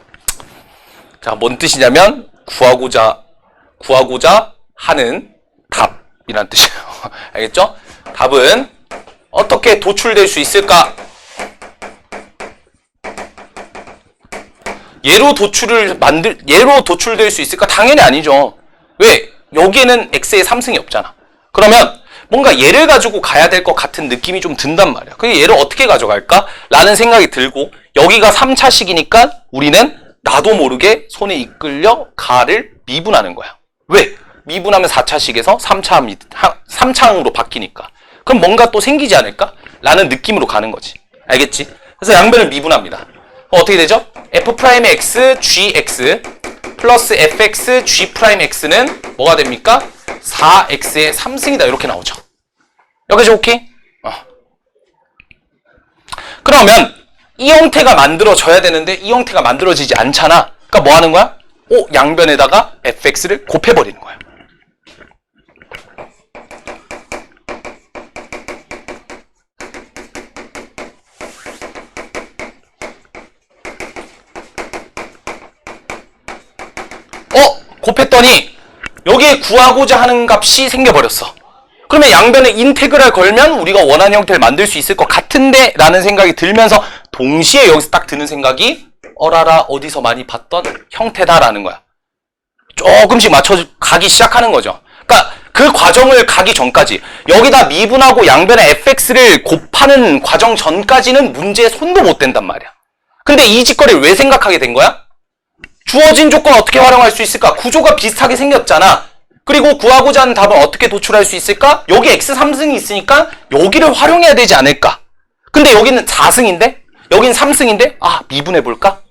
자, 뭔 뜻이냐면 구하고자 하는 답이란 뜻이에요. 알겠죠? 답은 어떻게 도출될 수 있을까? 얘로 도출될 수 있을까? 당연히 아니죠. 왜? 여기에는 x의 3승이 없잖아. 그러면 뭔가 얘를 가지고 가야 될 것 같은 느낌이 좀 든단 말이야. 그게 얘를 어떻게 가져갈까? 라는 생각이 들고, 여기가 3차식이니까 우리는 나도 모르게 손에 이끌려 가를 미분하는 거야. 왜? 미분하면 4차식에서 3차항으로 바뀌니까. 그럼 뭔가 또 생기지 않을까? 라는 느낌으로 가는 거지. 알겠지? 그래서 양변을 미분합니다. 어떻게 되죠? f'x gx 플러스 fx g'x는 뭐가 됩니까? 4x의 3승이다. 이렇게 나오죠. 여기까지 오케이? 그러면 이 형태가 만들어져야 되는데 이 형태가 만들어지지 않잖아. 그러니까 뭐 하는 거야? 양변에다가 fx를 곱해버리는 거야. 곱했더니 여기에 구하고자 하는 값이 생겨버렸어. 그러면 양변에 인테그랄 걸면 우리가 원하는 형태를 만들 수 있을 것 같은데 라는 생각이 들면서 동시에 여기서 딱 드는 생각이 어라라 어디서 많이 봤던 형태다라는 거야. 조금씩 맞춰가기 시작하는 거죠. 그러니까 그 과정을 가기 전까지 여기다 미분하고 양변에 fx를 곱하는 과정 전까지는 문제에 손도 못 댄단 말이야. 근데 이 짓거리를 왜 생각하게 된 거야? 주어진 조건 어떻게 활용할 수 있을까? 구조가 비슷하게 생겼잖아. 그리고 구하고자 하는 답은 어떻게 도출할 수 있을까? 여기 x3승이 있으니까 여기를 활용해야 되지 않을까? 근데 여기는 4승인데? 여긴 3승인데? 미분해볼까?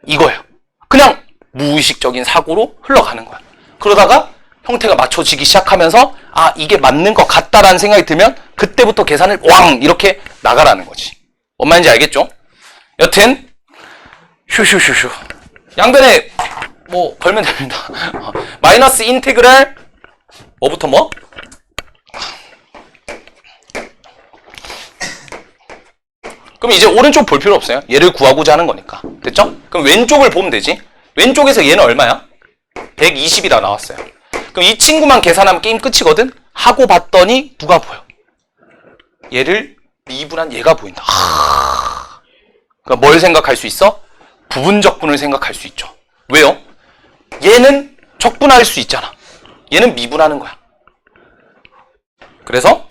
이거예요. 그냥 무의식적인 사고로 흘러가는 거야. 그러다가 형태가 맞춰지기 시작하면서 이게 맞는 것 같다라는 생각이 들면 그때부터 계산을 왕! 이렇게 나가라는 거지. 뭔 말인지 알겠죠? 여튼 휴 양변에 뭐 걸면 됩니다. 마이너스 인테그랄 뭐부터 뭐? 그럼 이제 오른쪽 볼 필요 없어요. 얘를 구하고자 하는 거니까. 됐죠? 그럼 왼쪽을 보면 되지. 왼쪽에서 얘는 얼마야? 120이라 나왔어요. 그럼 이 친구만 계산하면 게임 끝이거든? 하고 봤더니 누가 보여? 얘를 미분한 얘가 보인다. 그러니까 뭘 생각할 수 있어? 부분적분을 생각할 수 있죠. 왜요? 얘는 적분할 수 있잖아. 얘는 미분하는 거야. 그래서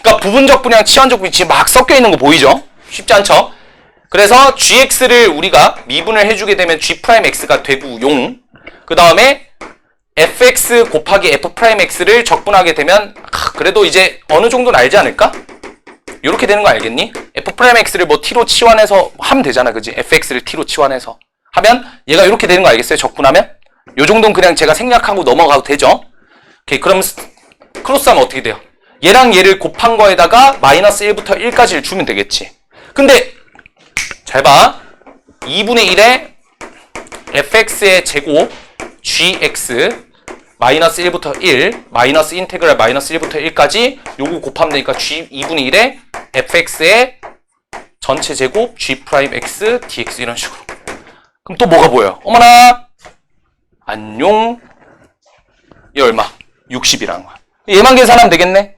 그러니까 부분적분이랑 치환적분이 지금 막 섞여 있는 거 보이죠? 쉽지 않죠? 그래서 gx를 우리가 미분을 해주게 되면 g'x가 되고 용. 그 다음에 fx 곱하기 f'x를 적분하게 되면 그래도 이제 어느 정도는 알지 않을까? 이렇게 되는 거 알겠니? f'x를 뭐 t로 치환해서 하면 되잖아, 그지? fx를 t로 치환해서 하면 얘가 이렇게 되는 거 알겠어요? 적분하면? 요 정도는 그냥 제가 생략하고 넘어가도 되죠? 오케이, 그럼 크로스하면 어떻게 돼요? 얘랑 얘를 곱한 거에다가 마이너스 1부터 1까지를 주면 되겠지. 근데 잘 봐. 2분의 1에 fx의 제곱 gx 마이너스 1부터 1 마이너스 인테그랄 마이너스 1부터 1까지 요거 곱하면 되니까 g 2분의 1에 fx의 전체 제곱 g'x dx 이런 식으로. 그럼 또 뭐가 보여요? 어머나 안녕. 얘 얼마? 60이라는 거야. 얘만 계산하면 되겠네.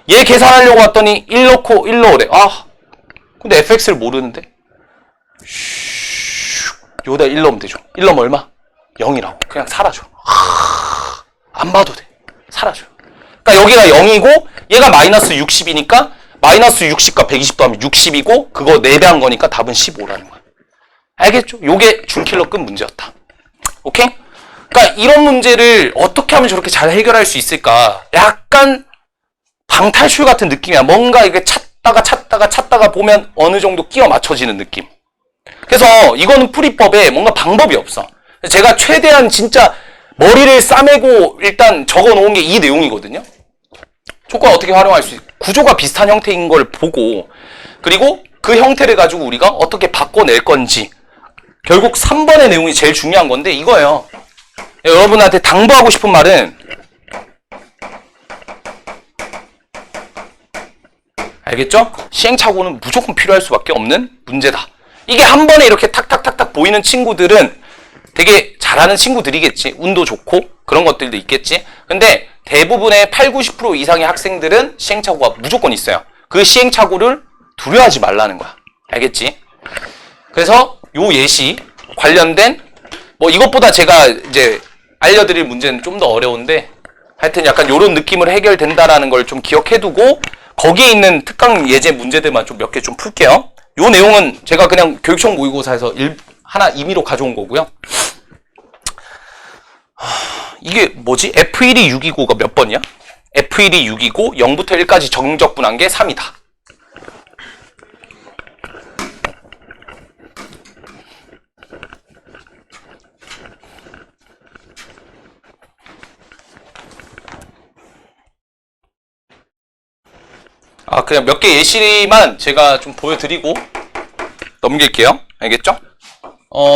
얘 계산하려고 왔더니 1 넣고 1 넣으래. 근데 fx를 모르는데 여기다 1 넣으면 되죠. 1 넣으면 얼마? 0이라고. 그냥 사라져. 안 봐도 돼. 사라져. 그러니까 여기가 0이고 얘가 마이너스 60이니까 마이너스 60과 120 더하면 60이고 그거 4배한 거니까 답은 15라는 거야. 알겠죠? 요게 준킬러급 문제였다. 오케이? 그러니까 이런 문제를 어떻게 하면 저렇게 잘 해결할 수 있을까? 약간 방탈출 같은 느낌이야. 뭔가 이게 찾다가 보면 어느 정도 끼워 맞춰지는 느낌. 그래서 이거는 풀이법에 뭔가 방법이 없어. 제가 최대한 진짜 머리를 싸매고 일단 적어 놓은 게 이 내용이거든요. 조건 어떻게 활용할 수 있어? 구조가 비슷한 형태인 걸 보고 그리고 그 형태를 가지고 우리가 어떻게 바꿔낼 건지 결국 3번의 내용이 제일 중요한 건데 이거예요. 여러분한테 당부하고 싶은 말은 알겠죠? 시행착오는 무조건 필요할 수밖에 없는 문제다. 이게 한 번에 이렇게 탁탁탁탁 보이는 친구들은 되게 잘하는 친구들이겠지. 운도 좋고 그런 것들도 있겠지. 근데 대부분의 80-90% 이상의 학생들은 시행착오가 무조건 있어요. 그 시행착오를 두려워하지 말라는 거야. 알겠지? 그래서 요 예시 관련된 뭐 이것보다 제가 이제 알려드릴 문제는 좀 더 어려운데 하여튼 약간 요런 느낌으로 해결된다라는 걸 좀 기억해두고 거기에 있는 특강 예제 문제들만 좀 몇 개 좀 풀게요. 요 내용은 제가 그냥 교육청 모의고사에서 하나 임의로 가져온 거고요. 이게 뭐지? F1이 6이고가 몇 번이야? F1이 6이고 0부터 1까지 정적분한 게 3이다. 그냥 몇 개 예시만 제가 좀 보여드리고 넘길게요. 알겠죠?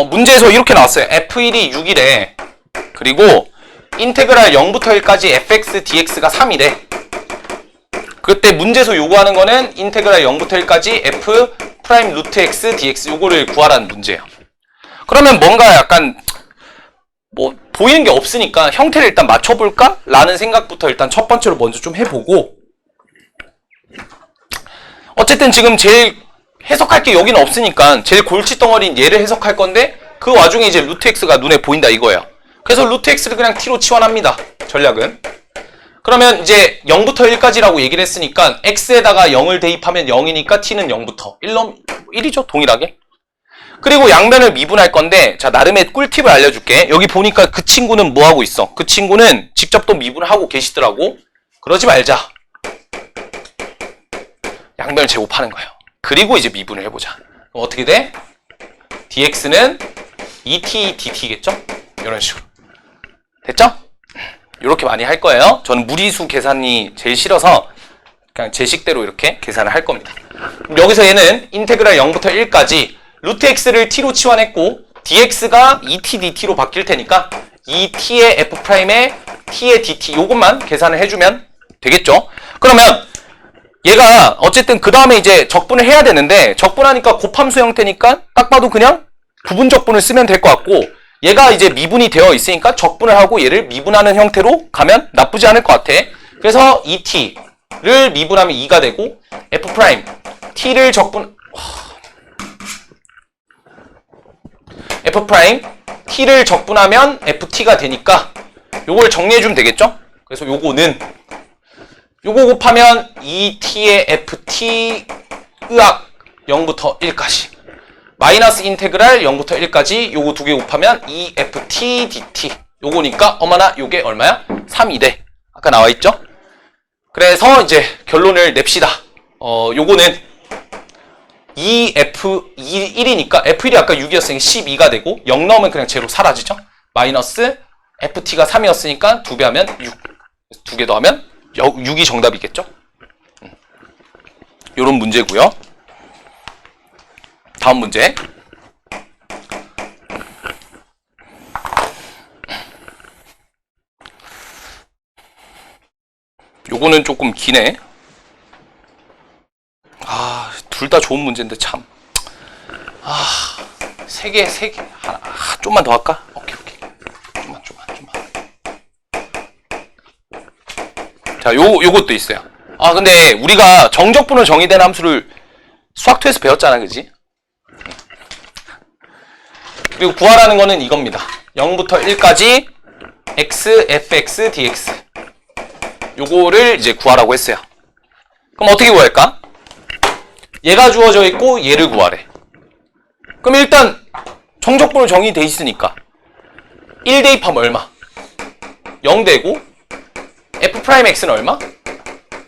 문제에서 이렇게 나왔어요. F1이 6이래. 그리고 인테그랄 0부터 1까지 fx dx가 3이래. 그때 문제에서 요구하는 거는 인테그랄 0부터 1까지 f 프라임 루트 x dx 요거를 구하라는 문제예요. 그러면 뭔가 약간 뭐 보이는 게 없으니까 형태를 일단 맞춰볼까? 라는 생각부터 일단 첫 번째로 먼저 좀 해보고, 어쨌든 지금 제일 해석할 게 여기는 없으니까 제일 골칫덩어리인 얘를 해석할 건데, 그 와중에 이제 루트 x가 눈에 보인다 이거예요. 그래서 루트 x를 그냥 t로 치환합니다. 전략은. 그러면 이제 0부터 1까지라고 얘기를 했으니까 x에다가 0을 대입하면 0이니까 t는 0부터 1이죠. 동일하게. 그리고 양면을 미분할 건데, 자, 나름의 꿀팁을 알려줄게. 여기 보니까 그 친구는 뭐 하고 있어? 그 친구는 직접 또 미분을 하고 계시더라고. 그러지 말자. 양면을 제곱하는 거예요. 그리고 이제 미분을 해보자. 그럼 어떻게 돼? dx는 2t dt겠죠? 이런 식으로. 됐죠? 이렇게 많이 할 거예요. 저는 무리수 계산이 제일 싫어서 그냥 제 식대로 이렇게 계산을 할 겁니다. 여기서 얘는 인테그랄 0부터 1까지 루트 x를 t로 치환했고 dx가 2t dt로 바뀔 테니까 2t의 f'의 t의 dt 요것만 계산을 해주면 되겠죠. 그러면 얘가 어쨌든 그 다음에 이제 적분을 해야 되는데, 적분하니까 곱함수 형태니까 딱 봐도 그냥 부분 적분을 쓰면 될 것 같고, 얘가 이제 미분이 되어 있으니까 적분을 하고 얘를 미분하는 형태로 가면 나쁘지 않을 것 같아. 그래서 2t를 미분하면 2가 되고 f' t를 f' t를 적분하면 ft가 되니까 요걸 정리해주면 되겠죠? 그래서 요거 곱하면 2t의 ft 으악 0부터 1까지 마이너스 인테그랄 0부터 1까지 요거 두 개 곱하면 2ft dt 요거니까 어머나 요게 얼마야? 3이 돼. 아까 나와있죠? 그래서 이제 결론을 냅시다. 요거는 1이니까 f1이 아까 6이었으니까 12가 되고 0 넣으면 그냥 제로 사라지죠? 마이너스 ft가 3이었으니까 2배 하면 6. 2개 더하면 6이 정답이겠죠? 요런 문제고요. 다음 문제. 요거는 조금 기네. 둘 다 좋은 문제인데 참. 세 개. 좀만 더 할까? 오케이. 좀만. 자, 요것도 있어요. 근데 우리가 정적분으로 정의된 함수를 수학투에서 배웠잖아, 그지? 그리고 구하라는 거는 이겁니다. 0부터 1까지 x, fx, dx. 요거를 이제 구하라고 했어요. 그럼 어떻게 구할까? 얘가 주어져 있고 얘를 구하래. 그럼 일단 정적분으로 정의돼 있으니까 1 대입하면 얼마? 0 되고 f'x는 얼마?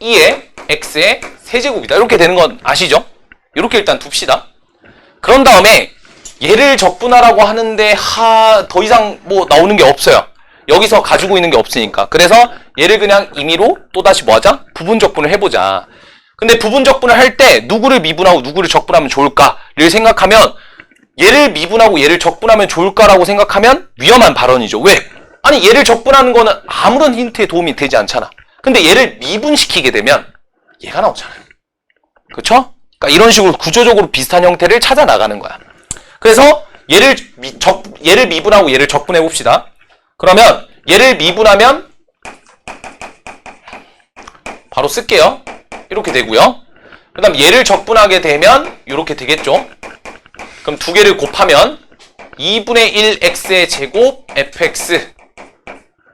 2의 x의 세제곱이다. 이렇게 되는 건 아시죠? 이렇게 일단 둡시다. 그런 다음에 얘를 적분하라고 하는데 더 이상 뭐 나오는 게 없어요. 여기서 가지고 있는 게 없으니까. 그래서 얘를 그냥 임의로 또다시 뭐 하자? 부분 적분을 해보자. 근데 부분 적분을 할 때 누구를 미분하고 누구를 적분하면 좋을까를 생각하면, 얘를 미분하고 얘를 적분하면 좋을까라고 생각하면 위험한 발언이죠. 왜? 아니 얘를 적분하는 거는 아무런 힌트에 도움이 되지 않잖아. 근데 얘를 미분시키게 되면 얘가 나오잖아요. 그쵸? 그러니까 이런 식으로 구조적으로 비슷한 형태를 찾아 나가는 거야. 그래서 얘를 미분하고 얘를 적분해 봅시다. 그러면 얘를 미분하면 바로 쓸게요. 이렇게 되고요. 그 다음 얘를 적분하게 되면 이렇게 되겠죠. 그럼 두 개를 곱하면 2분의 1 x의 제곱 fx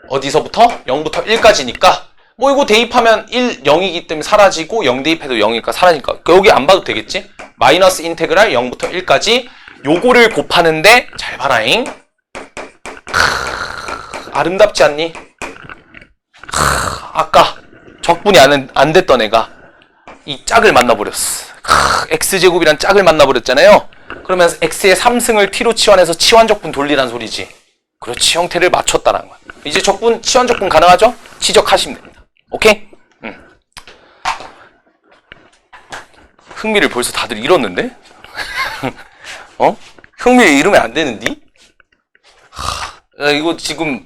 어디서부터? 0부터 1까지니까 뭐 이거 대입하면 1, 0이기 때문에 사라지고 0 대입해도 0이니까 사라지니까 여기 안 봐도 되겠지? 마이너스 인테그랄 0부터 1까지 요거를 곱하는데 잘 봐라잉. 아름답지 않니? 아까 적분이 안 됐던 애가 이 짝을 만나버렸어. x제곱이란 짝을 만나버렸잖아요. 그러면 x의 3승을 t로 치환해서 치환적분 돌리란 소리지. 그렇지, 형태를 맞췄다라는 거야. 이제 적분, 치환적분 가능하죠? 지적하시면 됩니다. 오케이? 흥미를 벌써 다들 잃었는데? 어? 흥미를 잃으면 안 되는디? 야, 이거 지금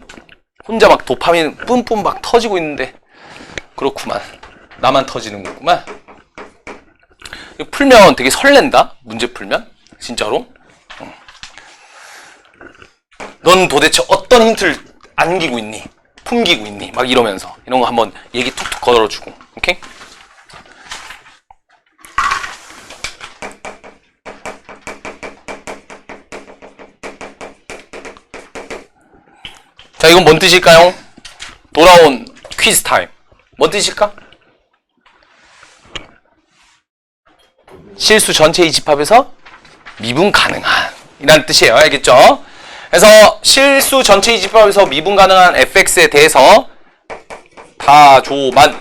혼자 막 도파민 뿜뿜 막 터지고 있는데 그렇구만. 나만 터지는 거구만. 이거 풀면 되게 설렌다? 문제 풀면? 진짜로? 넌 도대체 어떤 힌트를 안기고 있니? 풍기고 있니? 막 이러면서 이런 거 한번 얘기 툭툭 걸어주고. 오케이? 자, 이건 뭔 뜻일까요? 돌아온 퀴즈 타임. 뭔 뜻일까? 실수 전체의 집합에서 미분 가능한 이란 뜻이에요. 알겠죠? 그래서 실수 전체의 집합에서 미분 가능한 fx에 대해서 다조만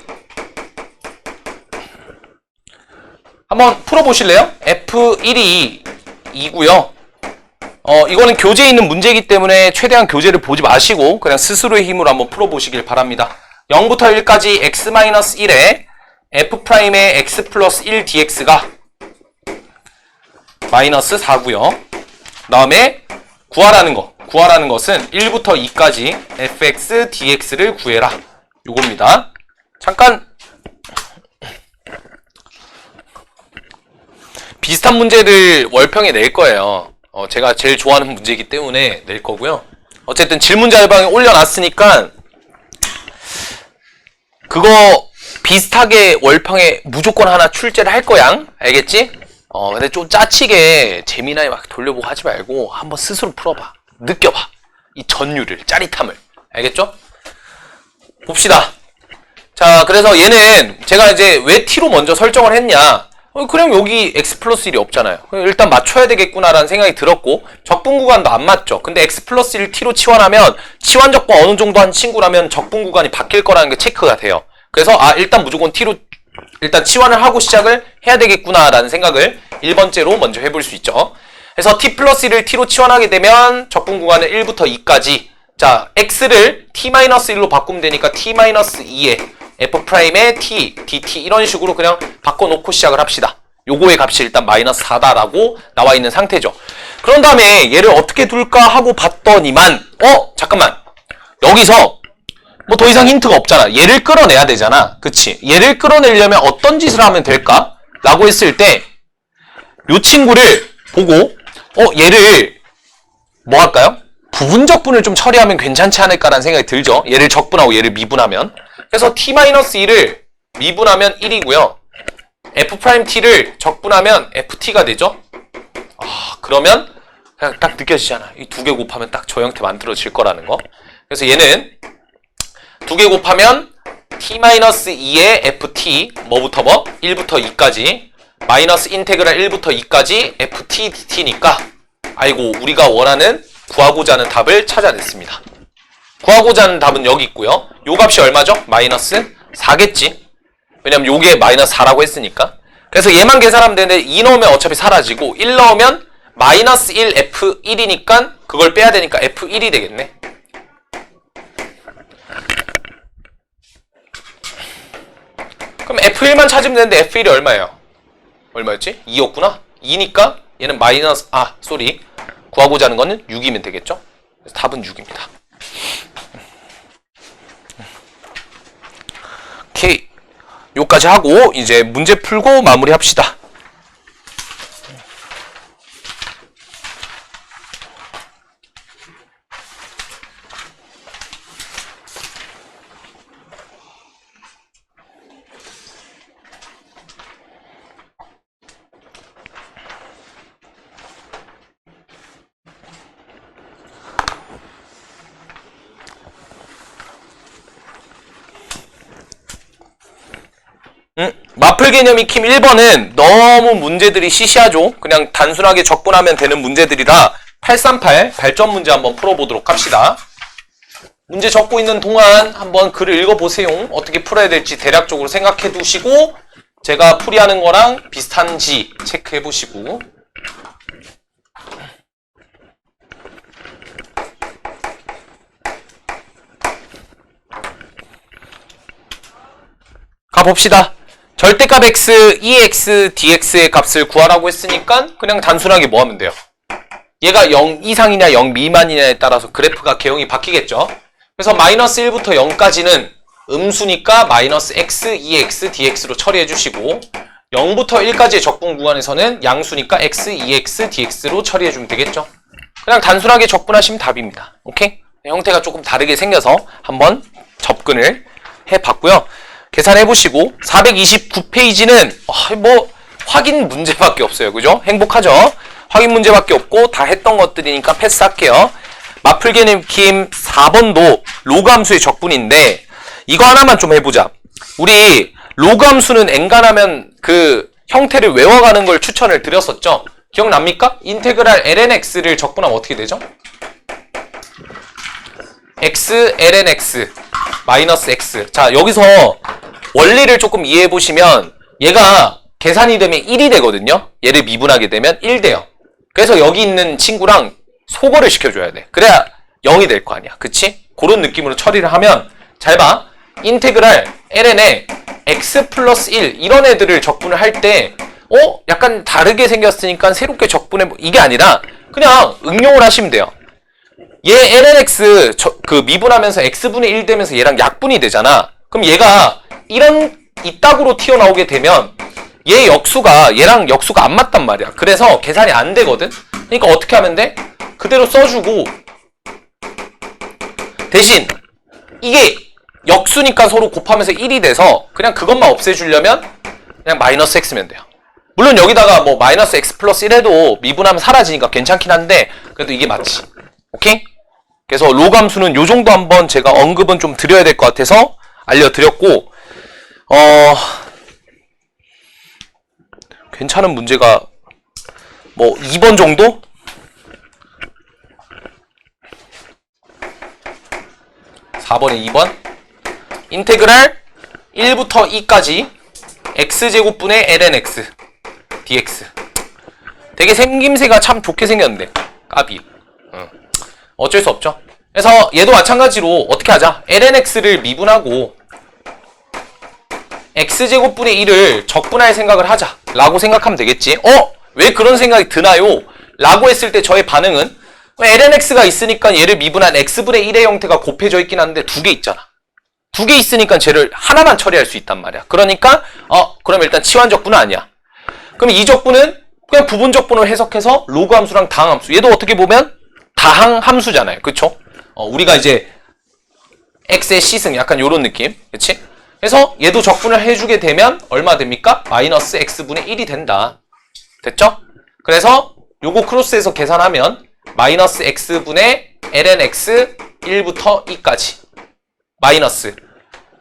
한번 풀어보실래요? f1이 2고요. 이거는 교재에 있는 문제이기 때문에 최대한 교재를 보지 마시고 그냥 스스로의 힘으로 한번 풀어보시길 바랍니다. 0부터 1까지 x-1에 f'의 x 플러스 1 dx가 마이너스 4고요. 그 다음에 구하라는 것은 1부터 2까지 fx dx를 구해라. 요겁니다. 잠깐 비슷한 문제를 월평에 낼 거예요. 제가 제일 좋아하는 문제이기 때문에 낼 거고요. 어쨌든 질문 자료방에 올려놨으니까 그거 비슷하게 월평에 무조건 하나 출제를 할 거야. 알겠지? 근데 좀 짜치게 재미나게 막 돌려보고 하지 말고 한번 스스로 풀어봐. 느껴봐. 이 전율을, 짜릿함을. 알겠죠? 봅시다. 자, 그래서 얘는 제가 이제 왜 t로 먼저 설정을 했냐. 그럼 여기 x 플러스 1이 없잖아요. 일단 맞춰야 되겠구나라는 생각이 들었고 적분 구간도 안 맞죠. 근데 x 플러스 1 t로 치환하면 치환 적분 어느 정도 한 친구라면 적분 구간이 바뀔 거라는 게 체크가 돼요. 그래서 일단 무조건 t로 일단 치환을 하고 시작을 해야 되겠구나라는 생각을 1번째로 먼저 해볼 수 있죠. 그래서 t 플러스 1을 t로 치환하게 되면 적분 구간은 1부터 2까지 자 x를 t-1로 바꾸면 되니까 t-2에 f'의 t, dt 이런 식으로 그냥 바꿔놓고 시작을 합시다. 요거의 값이 일단 마이너스 4다라고 나와 있는 상태죠. 그런 다음에 얘를 어떻게 둘까 하고 봤더니만 잠깐만 여기서 뭐 더 이상 힌트가 없잖아. 얘를 끌어내야 되잖아. 그치? 얘를 끌어내려면 어떤 짓을 하면 될까? 라고 했을 때 요 친구를 보고 얘를 뭐 할까요? 부분적분을 좀 처리하면 괜찮지 않을까라는 생각이 들죠. 얘를 적분하고 얘를 미분하면. 그래서 t-1을 미분하면 1이고요. f't를 적분하면 ft가 되죠. 그러면 그냥 딱 느껴지잖아. 이 두 개 곱하면 딱 저 형태 만들어질 거라는 거. 그래서 얘는 두 개 곱하면 t-2의 ft 뭐부터 뭐? 1부터 2까지 마이너스 인테그랄 1부터 2까지 ft dt니까 아이고 우리가 원하는 구하고자 하는 답을 찾아냈습니다. 구하고자 하는 답은 여기 있고요. 요 값이 얼마죠? 마이너스 4겠지. 왜냐면 요게 마이너스 4라고 했으니까. 그래서 얘만 계산하면 되는데 2 넣으면 어차피 사라지고 1 넣으면 마이너스 1 f1이니까 그걸 빼야 되니까 f1이 되겠네. 그럼 f1만 찾으면 되는데 f1이 얼마예요? 얼마였지? 2였구나? 2니까 얘는 마이너스 구하고자 하는 거는 6이면 되겠죠? 그래서 답은 6입니다. 오케이. 요까지 하고 이제 문제 풀고 마무리 합시다. 마플 개념 익힘 1번은 너무 문제들이 시시하죠. 그냥 단순하게 적분하면 되는 문제들이라 838 발전 문제 한번 풀어보도록 합시다. 문제 적고 있는 동안 한번 글을 읽어보세요. 어떻게 풀어야 될지 대략적으로 생각해 두시고 제가 풀이하는 거랑 비슷한지 체크해 보시고 가봅시다. 절대값 x, EX, DX의 값을 구하라고 했으니까 그냥 단순하게 뭐 하면 돼요? 얘가 0 이상이냐 0 미만이냐에 따라서 그래프가 개형이 바뀌겠죠. 그래서 마이너스 1부터 0까지는 음수니까 마이너스 x, EX, DX로 처리해 주시고 0부터 1까지의 적분 구간에서는 양수니까 x, EX, DX로 처리해 주면 되겠죠. 그냥 단순하게 적분하시면 답입니다. 오케이? 형태가 조금 다르게 생겨서 한번 접근을 해봤고요. 계산해보시고 429페이지는 뭐 확인 문제밖에 없어요. 그죠? 행복하죠? 확인 문제밖에 없고 다 했던 것들이니까 패스할게요. 맞풀기 느낌 4번도 로그 함수의 적분인데 이거 하나만 좀 해보자. 우리 로그 함수는 엔간하면 그 형태를 외워가는 걸 추천을 드렸었죠. 기억납니까? 인테그랄 lnx를 적분하면 어떻게 되죠? x ln x 마이너스 x. 자, 여기서 원리를 조금 이해해 보시면 얘가 계산이 되면 1이 되거든요. 얘를 미분하게 되면 1 돼요. 그래서 여기 있는 친구랑 소거를 시켜줘야 돼. 그래야 0이 될 거 아니야. 그치? 그런 느낌으로 처리를 하면 잘 봐. 인테그랄 ln에 x 플러스 1 이런 애들을 적분을 할 때 약간 다르게 생겼으니까 새롭게 적분해 이게 아니라 그냥 응용을 하시면 돼요. 얘 lnx 그 미분하면서 x분의 1 되면서 얘랑 약분이 되잖아. 그럼 얘가 이런 이따구로 튀어나오게 되면 얘 역수가 얘랑 역수가 안 맞단 말이야. 그래서 계산이 안 되거든. 그러니까 어떻게 하면 돼? 그대로 써주고 대신 이게 역수니까 서로 곱하면서 1이 돼서 그냥 그것만 없애주려면 그냥 마이너스 x면 돼요. 물론 여기다가 뭐 마이너스 x 플러스 1 해도 미분하면 사라지니까 괜찮긴 한데 그래도 이게 맞지. 오케이? 그래서 로그 함수는 요 정도 한번 제가 언급은 좀 드려야 될 것 같아서 알려드렸고 괜찮은 문제가 뭐 2번 정도? (4번에) 2번 인테그랄 1부터 2까지 x제곱분의 lnx dx. 되게 생김새가 참 좋게 생겼는데 까비. 어쩔 수 없죠. 그래서 얘도 마찬가지로 어떻게 하자. lnx를 미분하고 x제곱분의 1을 적분할 생각을 하자 라고 생각하면 되겠지. 왜 그런 생각이 드나요? 라고 했을 때 저의 반응은 lnx가 있으니까 얘를 미분한 x분의 1의 형태가 곱해져 있긴 한데 두 개 있잖아. 두 개 있으니까 쟤를 하나만 처리할 수 있단 말이야. 그러니까 그럼 일단 치환적분은 아니야. 그럼 이 적분은 그냥 부분적분을 해석해서 로그 함수랑 다항 함수. 얘도 어떻게 보면 다항 함수잖아요. 그쵸? 우리가 이제 x의 시승 약간 요런 느낌. 그치? 그래서 얘도 적분을 해주게 되면 얼마 됩니까? 마이너스 x분의 1이 된다. 됐죠? 그래서 요거 크로스해서 계산하면 마이너스 x분의 lnx 1부터 2까지 마이너스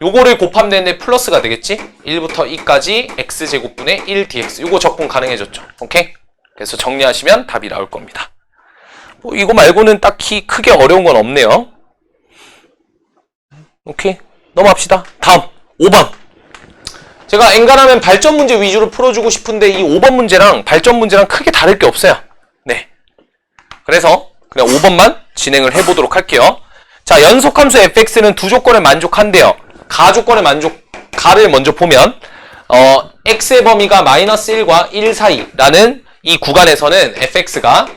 요거를 곱하면 되는데 플러스가 되겠지? 1부터 2까지 x제곱분의 1 dx. 요거 적분 가능해졌죠. 오케이? 그래서 정리하시면 답이 나올 겁니다. 이거 말고는 딱히 크게 어려운 건 없네요. 오케이, 넘어갑시다. 다음 5번. 제가 엔간하면 발전 문제 위주로 풀어주고 싶은데 이 5번 문제랑 발전 문제랑 크게 다를 게 없어요. 네. 그래서 그냥 5번만 진행을 해보도록 할게요. 자, 연속함수 fx는 두 조건을 만족한대요. 가 조건을 가를 먼저 보면 x의 범위가 마이너스 1과 1 사이라는 이 구간에서는 fx가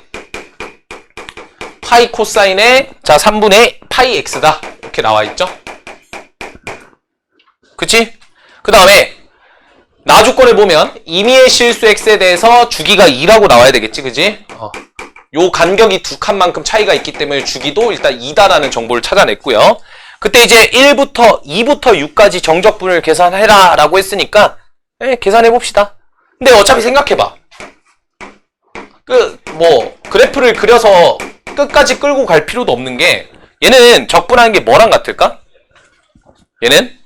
파이 코사인의 3분의 파이 x다. 이렇게 나와 있죠. 그치? 그 다음에 나 조건을 보면 임의의 실수 x에 대해서 주기가 2라고 나와야 되겠지. 그지? 요 간격이 두 칸만큼 차이가 있기 때문에 주기도 일단 2다라는 정보를 찾아냈고요. 그때 이제 1부터 2부터 6까지 정적분을 계산해라 라고 했으니까 계산해 봅시다. 근데 어차피 생각해봐. 그래프를 그려서 끝까지 끌고 갈 필요도 없는 게 얘는 적분하는 게 뭐랑 같을까? 얘는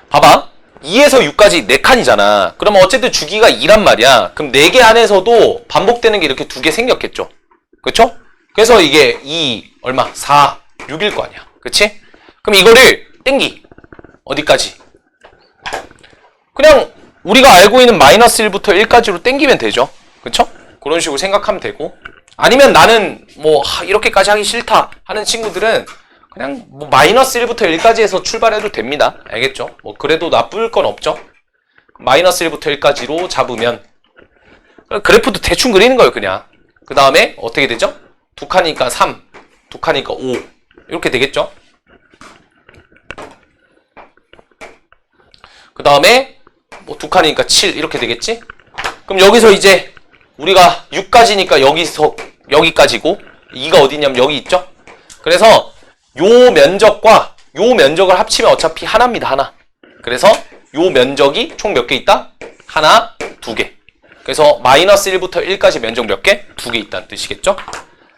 봐봐. 2에서 6까지 4칸이잖아. 그러면 어쨌든 주기가 2란 말이야. 그럼 4개 안에서도 반복되는 게 이렇게 2개 생겼겠죠. 그쵸? 그래서 이게 2, 얼마? 4, 6일 거 아니야. 그치? 그럼 이거를 땡기. 어디까지? 그냥 우리가 알고 있는 마이너스 1부터 1까지로 땡기면 되죠. 그쵸? 그런 식으로 생각하면 되고, 아니면 나는 뭐 이렇게까지 하기 싫다 하는 친구들은 그냥 뭐 마이너스 1부터 1까지 해서 출발해도 됩니다. 알겠죠? 뭐 그래도 나쁠 건 없죠. 마이너스 1부터 1까지로 잡으면 그래프도 대충 그리는 거예요. 그냥 그 다음에 어떻게 되죠? 두 칸이니까 3, 두 칸이니까 5 이렇게 되겠죠? 그 다음에 뭐 두 칸이니까 7 이렇게 되겠지? 그럼 여기서 이제 우리가 6까지니까 여기서 여기까지고 2가 어디냐면 여기 있죠? 그래서 요 면적과 요 면적을 합치면 어차피 하나입니다. 하나. 그래서 요 면적이 총 몇 개 있다? 하나, 두 개. 그래서 마이너스 1부터 1까지 면적 몇 개? 두 개 있다는 뜻이겠죠?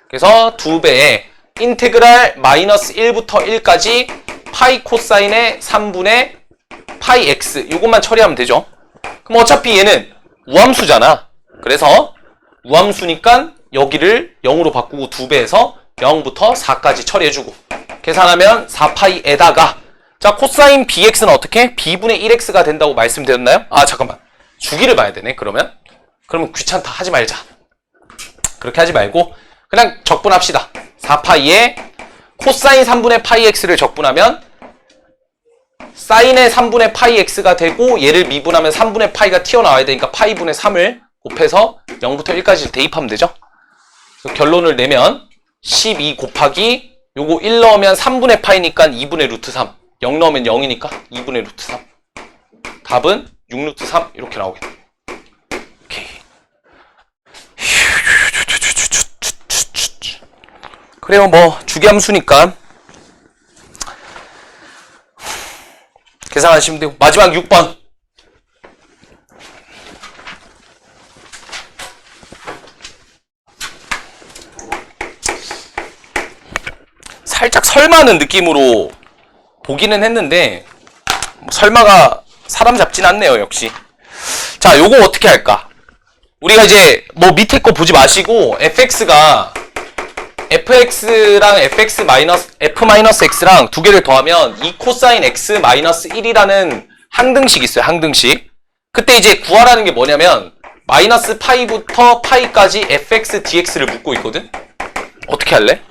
그래서 2배에 인테그랄 마이너스 1부터 1까지 파이 코사인의 3분의 파이 x 요것만 처리하면 되죠. 그럼 어차피 얘는 우함수잖아. 그래서 우함수니까 여기를 0으로 바꾸고 2배에서 0부터 4까지 처리해주고 계산하면 4파이에다가 자 코사인 bx는 어떻게? b분의 1x가 된다고 말씀드렸나요? 아 잠깐만 주기를 봐야 되네. 그러면 귀찮다 하지 말자. 그렇게 하지 말고 그냥 적분합시다. 4파이에 코사인 3분의 파이 x를 적분하면 사인의 3분의 파이 x가 되고 얘를 미분하면 3분의 파이가 튀어나와야 되니까 파이분의 3을 곱해서 0부터 1까지 대입하면 되죠. 그래서 결론을 내면 12 곱하기 요거 1 넣으면 3분의 파이니까 2분의 루트 3 0 넣으면 0이니까 2분의 루트 3 답은 6 루트 3 이렇게 나오겠네. 오케이. 그래요. 뭐 주기함수니까 계산하시면 되고 마지막 6번 살짝 설마는 느낌으로 보기는 했는데 설마가 사람 잡진 않네요. 역시. 자, 요거 어떻게 할까? 우리가 이제 뭐 밑에 거 보지 마시고 fx가 fx랑 fx 마이너스 f-x랑 두 개를 더하면 2 코사인 x 마이너스 1이라는 항등식 있어요. 항등식. 그때 이제 구하라는 게 뭐냐면 마이너스 파이부터 파이까지 fx dx를 묻고 있거든. 어떻게 할래?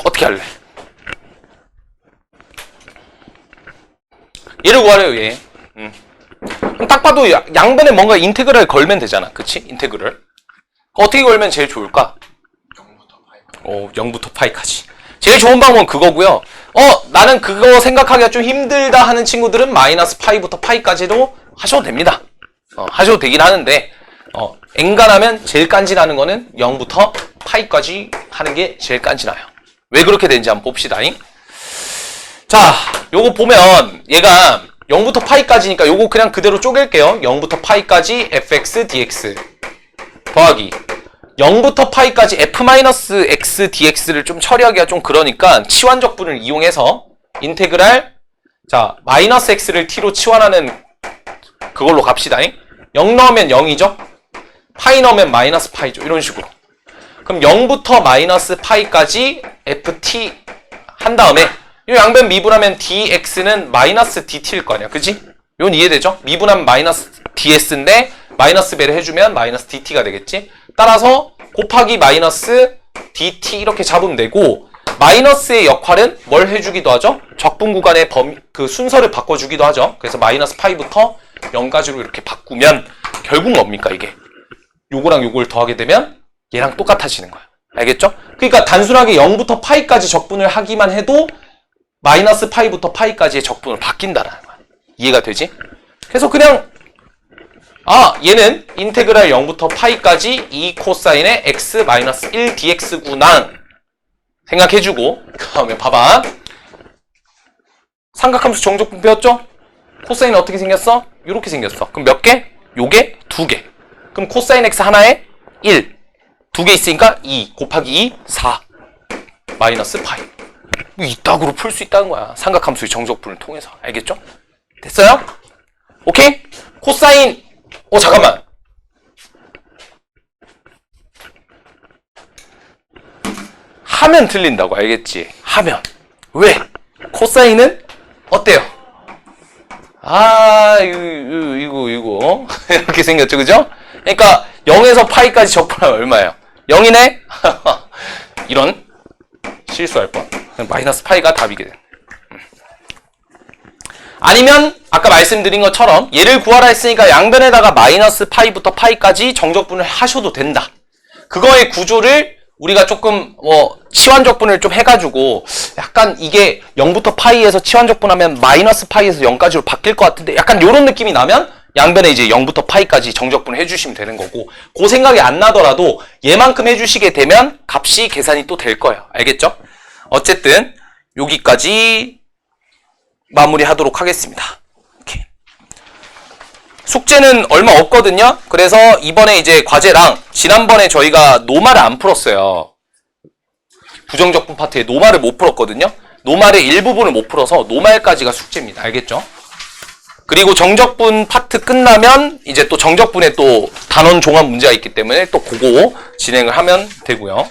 어떻게 할래? 얘를 구하래요. 얘. 그럼 딱 봐도 양변에 뭔가 인테그랄 걸면 되잖아. 그치? 인테그랄. 어떻게 걸면 제일 좋을까? 0부터 파이까지. 제일 좋은 방법은 그거고요. 나는 그거 생각하기가 좀 힘들다 하는 친구들은 마이너스 파이부터 파이까지도 하셔도 됩니다. 하셔도 되긴 하는데 엔간하면 제일 깐진하는 거는 0부터 파이까지 하는 게 제일 깐진해요. 왜 그렇게 되는지 한번 봅시다. 자, 요거 보면 얘가 0부터 파이까지니까 요거 그냥 그대로 쪼갤게요. 0부터 파이까지 fx dx 더하기 0부터 파이까지 f-x dx를 좀 처리하기가 좀 그러니까 치환적분을 이용해서 인테그랄 자 마이너스 x를 t로 치환하는 그걸로 갑시다. 0 넣으면 0이죠. 파이 넣으면 마이너스 파이죠. 이런 식으로. 그럼 0부터 마이너스 파이까지 ft 한 다음에 이 양변 미분하면 dx는 마이너스 dt일 거 아니야. 그지? 이건 이해되죠? 미분하면 마이너스 ds인데 마이너스 배를 해주면 마이너스 dt가 되겠지? 따라서 곱하기 마이너스 dt 이렇게 잡으면 되고 마이너스의 역할은 뭘 해주기도 하죠? 적분 구간의 그 순서를 바꿔주기도 하죠. 그래서 마이너스 파이부터 0까지로 이렇게 바꾸면 결국 뭡니까 이게? 요거랑 요걸 더하게 되면 얘랑 똑같아지는 거야. 알겠죠? 그러니까 단순하게 0부터 파이까지 적분을 하기만 해도 마이너스 파이부터 파이까지의 적분을 바뀐다라는 거야. 이해가 되지? 그래서 그냥 얘는 인테그랄 0부터 파이까지 2 코사인의 x 마이너스 1 dx구나 생각해주고 그 다음에 봐봐. 삼각함수 정적분 배웠죠? 코사인은 어떻게 생겼어? 이렇게 생겼어. 그럼 몇 개? 요게 2개. 그럼 코사인 x 하나에 1 2개 있으니까 2 곱하기 2 4 마이너스 파이. 이따구로 풀 수 있다는 거야. 삼각함수의 정적분을 통해서. 알겠죠? 됐어요? 오케이? 코사인 잠깐만. 하면 틀린다고 알겠지? 하면. 왜? 코사인은 어때요? 이거. 이렇게 생겼죠, 그죠? 그러니까 0에서 파이까지 적분하면 얼마예요? 0이네? 이런 실수할 뻔. 마이너스 파이가 답이게 돼. 아니면 아까 말씀드린 것처럼 얘를 구하라 했으니까 양변에다가 마이너스 파이부터 파이까지 정적분을 하셔도 된다. 그거의 구조를 우리가 조금 치환적분을 좀 해가지고 약간 이게 0부터 파이에서 치환적분하면 마이너스 파이에서 0까지로 바뀔 것 같은데 약간 요런 느낌이 나면 양변에 이제 0부터 파이까지 정적분을 해주시면 되는 거고, 그 생각이 안 나더라도 얘만큼 해주시게 되면 값이 계산이 또 될 거예요. 알겠죠? 어쨌든 여기까지 마무리하도록 하겠습니다. 오케이. 숙제는 얼마 없거든요. 그래서 이번에 이제 과제랑 지난번에 저희가 노말을 안 풀었어요. 부정적분 파트에 노말을 못 풀었거든요. 노말의 일부분을 못 풀어서 노말까지가 숙제입니다. 알겠죠? 그리고 정적분 파트 끝나면 이제 또 정적분에 또 단원 종합 문제가 있기 때문에 또 그거 진행을 하면 되고요.